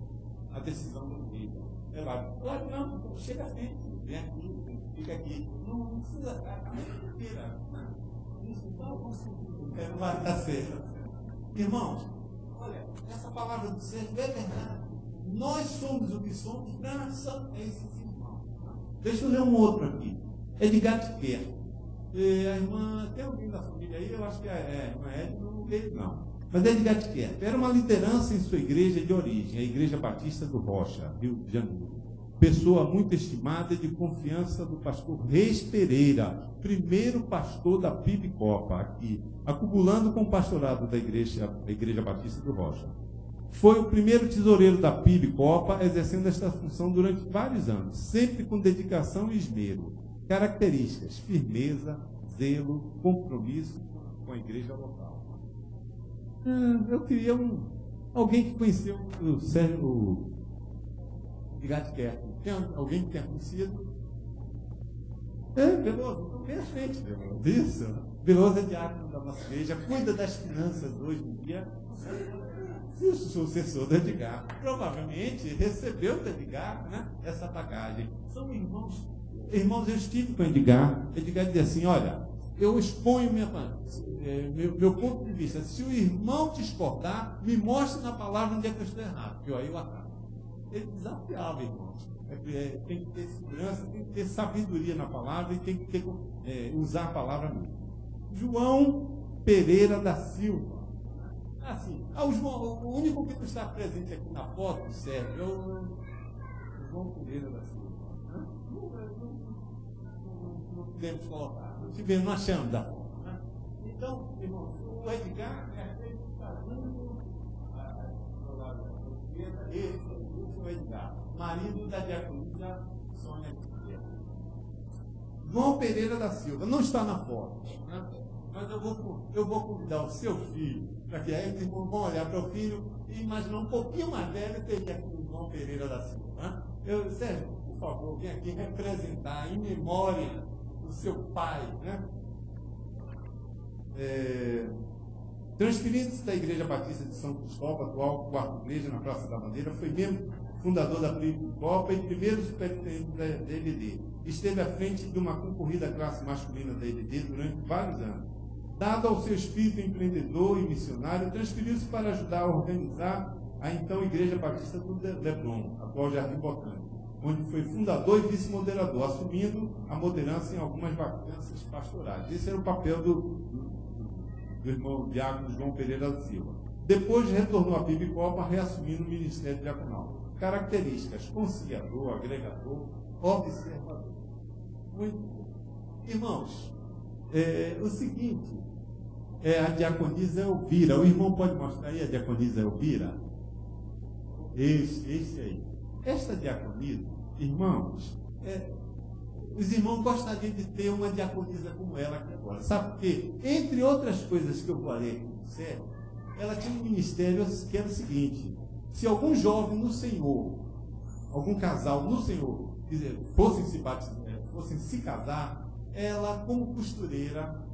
a decisão da igreja. Claro, não, chega à frente, vem aqui, fica aqui. Não precisa estar, isso não vai dar certo. Irmãos, olha, essa palavra do Sérgio é verdade. Nós somos o que somos graças a esses irmãos. Deixa eu ler um outro aqui. Edgar de Quer. A irmã, tem alguém da família aí? Eu acho que a irmã Edna não veio, não. Mas Edgar de Quer era uma liderança em sua igreja de origem, a Igreja Batista do Rocha, Rio de Janeiro. Pessoa muito estimada e de confiança do pastor Reis Pereira, primeiro pastor da PIB Copa, aqui, acumulando com o pastorado da Igreja Batista do Rocha. Foi o primeiro tesoureiro da PIB Copa, exercendo esta função durante vários anos, sempre com dedicação e esmero. Características: firmeza, zelo, compromisso com a igreja local. Eu queria alguém que conheceu o Sérgio Gatquer. Tem alguém que tenha conhecido? Veloso, então vem à frente, Veloso. Isso. Veloso é diácono da nossa igreja, cuida das finanças hoje em dia. E o sucessor do Edgar provavelmente recebeu do Edgar, né, essa bagagem. São irmãos. Irmãos, eu estive com o Edgar. Edgar dizia assim: olha, eu exponho meu ponto de vista. Se o irmão discordar, me mostre na palavra onde é que eu estou errado, que aí eu acabo. Ele desafiava, irmãos. Tem que ter segurança, tem que ter sabedoria na palavra e tem que usar a palavra mesmo. João Pereira da Silva. Assim, o único que não está presente aqui na foto, Sérgio, é o João Pereira da Silva. Não podemos colocar. Não achamos da foto. Né? Então, irmãos, o Edgar é aquele que está junto do lado da esquerda. Esse é o Edgar, marido da diaconisa Sônia Pereira. João Pereira da Silva não está na foto, né? Mas eu vou convidar o seu filho, para que aí vocês vão olhar para o filho e imaginar um pouquinho mais velho que ele é com o João Pereira da Silva. Né? Sérgio, por favor, vem aqui representar em memória o seu pai. Né? Transferido-se da Igreja Batista de São Cristóvão, atual quarta igreja na Praça da Bandeira, foi membro fundador da PIB Copa e primeiro superintendente da EBD. Esteve à frente de uma concorrida classe masculina da EBD durante vários anos. Dado ao seu espírito empreendedor e missionário, transferiu-se para ajudar a organizar a então Igreja Batista do Leblon, atual Jardim Botânico, onde foi fundador e vice-moderador, assumindo a moderança em algumas vacâncias pastorais. Esse era o papel do irmão diácono João Pereira da Silva. Depois retornou à PIB Copa, reassumindo o ministério diaconal. Características: conciliador, agregador, observador. Muito bom. Irmãos, o seguinte, a diaconisa Elvira. O irmão pode mostrar aí a diaconisa Elvira? Esse aí. Esta diaconisa, irmãos, os irmãos gostariam de ter uma diaconisa como ela aqui agora. Sabe por quê? Entre outras coisas que eu falei com você, ela tinha um ministério que era o seguinte: se algum jovem no Senhor, algum casal no Senhor, fossem se casar, ela, como costureira,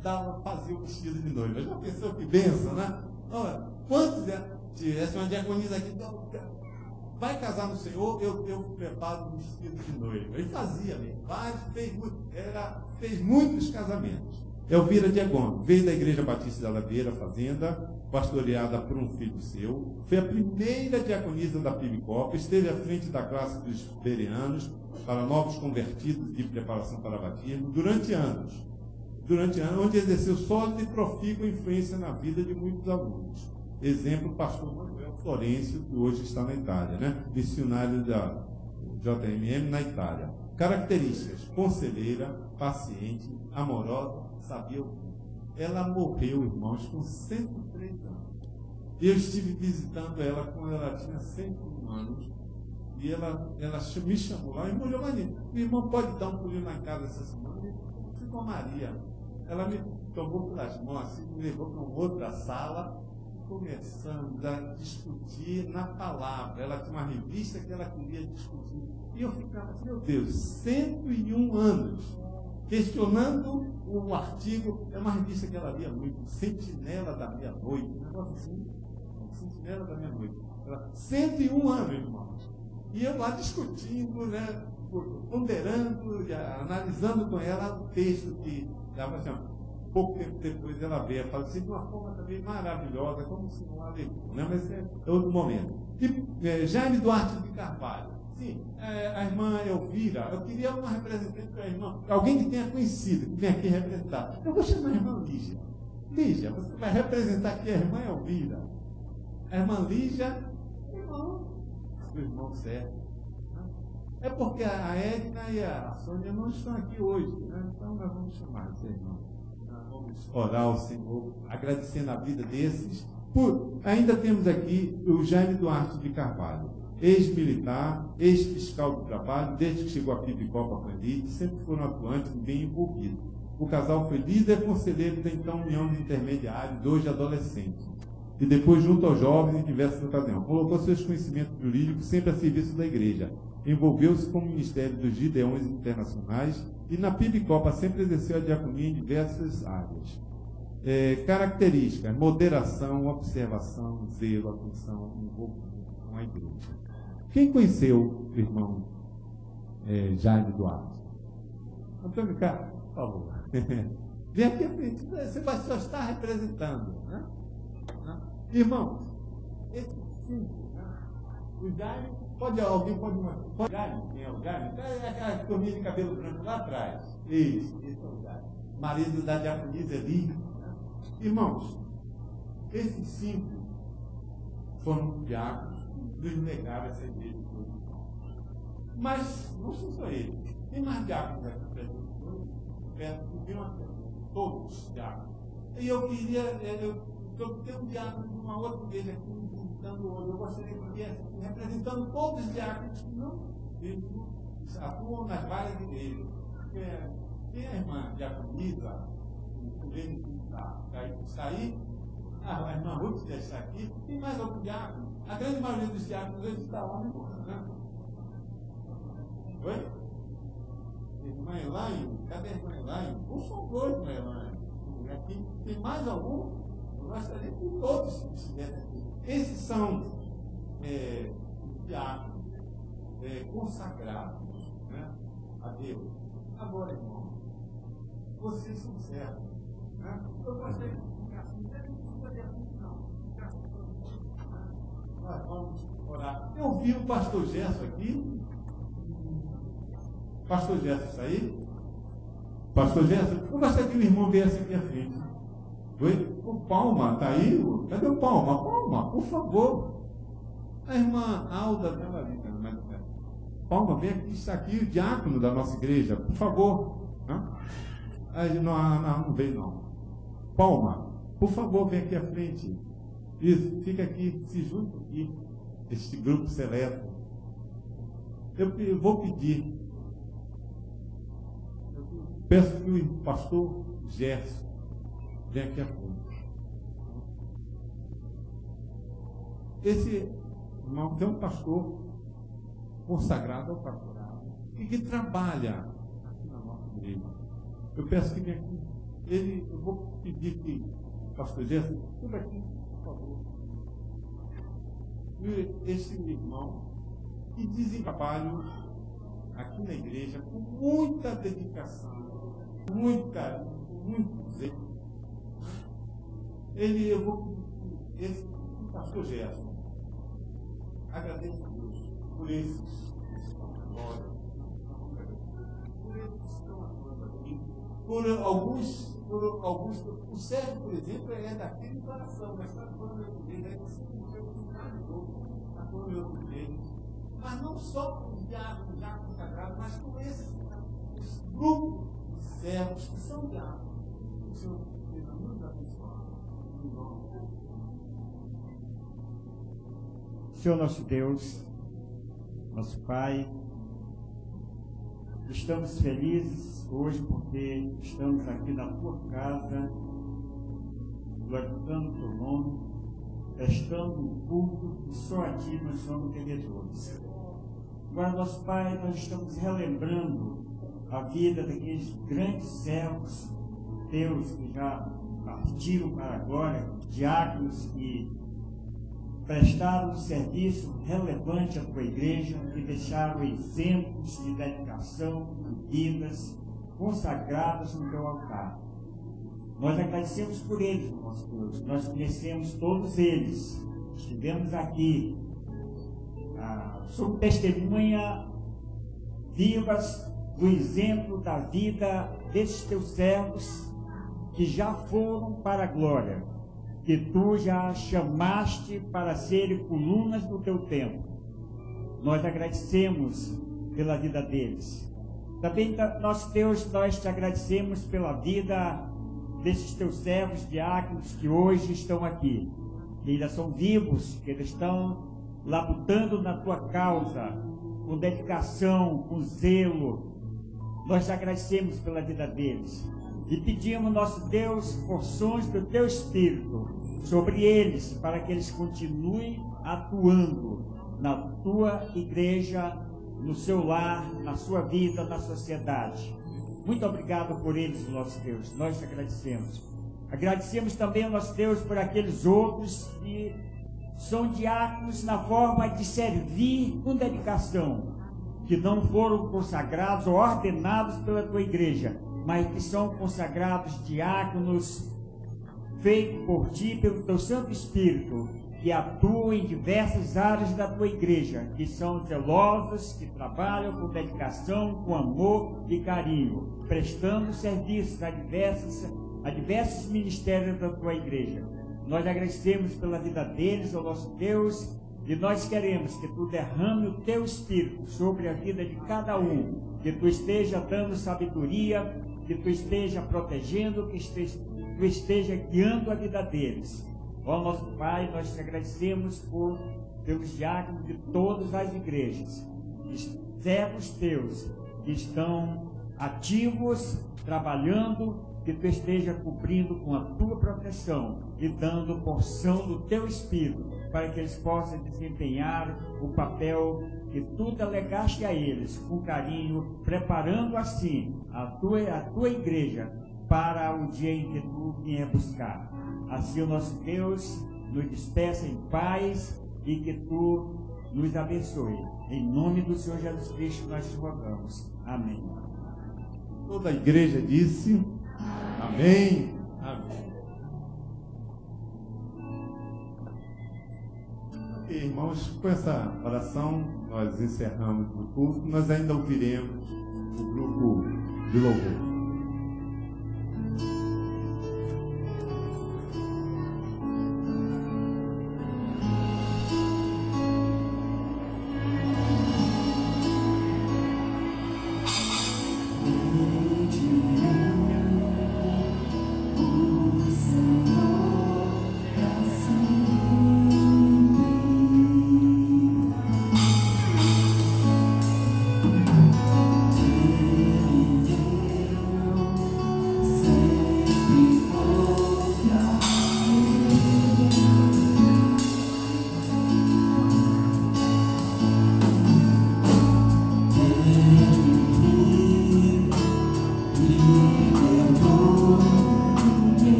fazia o vestido de noiva. Já pensou que benção, né? Olha, quantos tivesse uma diaconisa aqui, então, vai casar no Senhor, eu preparo o vestido de noiva. E fazia mesmo. Fez muitos casamentos. Elvira Diagon veio da Igreja Batista da Ladeira Fazenda, pastoreada por um filho seu. Foi a primeira diaconisa da PIB Copa, esteve à frente da classe dos bereanos para novos convertidos de preparação para batismo durante anos, onde exerceu sólida e profícua influência na vida de muitos alunos. Exemplo, o pastor Manuel Florencio, que hoje está na Itália, né? Missionário da JMM na Itália. Características: conselheira, paciente, amorosa, sabia ouvir. Ela morreu, irmãos, com 103 anos. Eu estive visitando ela quando ela tinha 101 anos. E ela me chamou lá, irmão Giovanni, o irmão pode dar um pulinho lá em casa essa semana? Eu fui com a Maria. Ela me tomou pelas mãos, assim, me levou para uma outra sala, começamos a discutir na palavra. Ela tinha uma revista que ela queria discutir. E eu ficava assim, meu Deus, 101 anos, questionando o artigo. É uma revista que ela lia muito, Sentinela da Meia-Noite, um negócio assim, Sentinela da Meia-Noite. 101 anos, irmãos. E eu lá discutindo, né, ponderando, analisando com ela o texto que dava assim, pouco tempo depois ela veio a fazer de uma forma também maravilhosa, como se não levou, né? Mas é outro momento. E Jaime Duarte de Carvalho, Sim, a irmã Elvira, eu queria uma representante da irmã, alguém que tenha conhecido, que venha aqui representar. Eu vou chamar a irmã Lígia. Lígia, você vai representar aqui a irmã Elvira. A irmã Lígia, o irmão Sérgio. É porque a Edna e a Sônia não estão aqui hoje, né? Então nós vamos chamar esse irmão. Nós vamos orar ao Senhor, agradecendo a vida desses. Ainda temos aqui o Jaime Duarte de Carvalho, ex-militar, ex-fiscal do trabalho, desde que chegou a Pibicopa com a elite, sempre foram atuantes e bem envolvidos. O casal foi líder conselheiro da então União de Intermediários, hoje adolescentes, e depois junto aos jovens em diversas ocasiões. Colocou seus conhecimentos jurídicos sempre a serviço da igreja. Envolveu-se com o Ministério dos Gideões Internacionais e na Pibicopa sempre exerceu a diaconia em diversas áreas. Características: moderação, observação, zelo, atenção, envolvimento com a igreja. Quem conheceu o irmão Jaime Duarte? Antônio Carlos, por favor. Vem aqui à frente, você vai só estar representando. Né? Irmãos, esse cinco, o Jaime, alguém pode Jaime? Quem é o Jaime? É aquela turminha de cabelo branco lá atrás. Esse é o Jaime. Marido da diaconisa Eli. Irmãos, esses cinco foram diáconos que nos legaram essa igreja. Mas não são só eles. Tem mais diáconos aqui perto de todos diáconos. E eu queria, eu tenho um diácono de uma outra igreja aqui me visitando hoje. Eu gostaria que viesse representando todos os diáconos que não atuam nas várias igrejas. Tem a irmã diaconisa, está aí, a irmã Ruth já está aqui, tem mais algum diácono? A grande maioria dos diáconos hoje está lá, né? Oi? Irmã Elaine? Cadê a irmã Elaine? Por favor, irmã Elaine. Aqui tem mais algum? Eu gostaria que todos estivessem aqui. Esses são diáconos consagrados, né, a Deus. Agora, irmão, vocês são servos. Né? Eu gostaria de ficar assim, não fazer assim, não. Nós vamos orar. Eu vi o pastor Gerson aqui. Pastor Gerson está aí? Pastor Gerson, eu gostaria que o irmão viesse aqui à frente. Oi? O Palma está aí? Cadê o Palma? Palma, por favor. A irmã Alda estava ali. Palma, vem aqui, está aqui o diácono da nossa igreja, por favor. Não veio não. Palma, por favor, vem aqui à frente. Isso, fica aqui, se junta aqui, este grupo seleto. Eu vou pedir. Peço que o pastor Gerson venha aqui à frente. Esse irmão tem um pastor consagrado ao pastorado e que trabalha aqui na nossa igreja. Eu peço que venha aqui. Eu vou pedir que o pastor Gerson, tudo aqui, por favor. E esse irmão que desenvolve trabalho aqui na igreja com muita dedicação, muito zelo. Esse pastor Gerson, agradeço a Deus por esses que estão agora, por esses que estão atuando aqui, por alguns, o Sérgio, por exemplo, é daquele coração, mas está atuando em igreja, aí você não foi atuando em outros igrejas, mas não só com os diáconos já consagrados, mas com esses grupos de servos que são diáconos. O Senhor esteja muito abençoado. Senhor nosso Deus, nosso Pai, estamos felizes hoje porque estamos aqui na Tua casa, glorificando o Teu nome, prestando um culto e só a Ti nós somos devedores. Agora, nosso Pai, nós estamos relembrando a vida daqueles grandes servos Teus que já partiram para agora, diáconos que prestaram um serviço relevante à Tua igreja, que deixaram exemplos de dedicação, de vidas consagradas no Teu altar. Nós agradecemos por eles, nosso Deus. Nós conhecemos todos eles. Estivemos aqui há são testemunha vivas do exemplo da vida desses teus servos que já foram para a glória, que tu já chamaste para serem colunas do teu templo. Nós agradecemos pela vida deles. Também, nosso Deus, nós te agradecemos pela vida desses teus servos diáconos que hoje estão aqui, que ainda são vivos, que eles estão labutando na tua causa, com dedicação, com zelo. Nós te agradecemos pela vida deles e pedimos, nosso Deus, porções do teu Espírito sobre eles, para que eles continuem atuando na tua igreja, no seu lar, na sua vida, na sociedade. Muito obrigado por eles, nosso Deus. Nós te agradecemos. Agradecemos também, nosso Deus, por aqueles outros que são diáconos na forma de servir com dedicação, que não foram consagrados ou ordenados pela tua igreja, mas que são consagrados diáconos feitos por ti, pelo teu Santo Espírito, que atuam em diversas áreas da tua igreja, que são zelosos, que trabalham com dedicação, com amor e carinho, prestando serviços a diversos ministérios da tua igreja. Nós agradecemos pela vida deles, ó nosso Deus, e nós queremos que tu derrame o teu Espírito sobre a vida de cada um, que tu esteja dando sabedoria, que tu esteja protegendo, que tu esteja guiando a vida deles. Ó nosso Pai, nós te agradecemos pelos diáconos de todas as igrejas, servos teus que estão ativos, trabalhando, que tu esteja cobrindo com a tua proteção e dando porção do teu Espírito, para que eles possam desempenhar o papel que tu delegaste a eles com carinho, preparando assim a tua igreja para o dia em que tu vier buscar. Assim o nosso Deus nos despeça em paz e que tu nos abençoe. Em nome do Senhor Jesus Cristo nós te rogamos. Amém. Toda a igreja disse amém. Amém. E, irmãos, com essa oração nós encerramos o culto. Nós ainda ouviremos o grupo de louvor.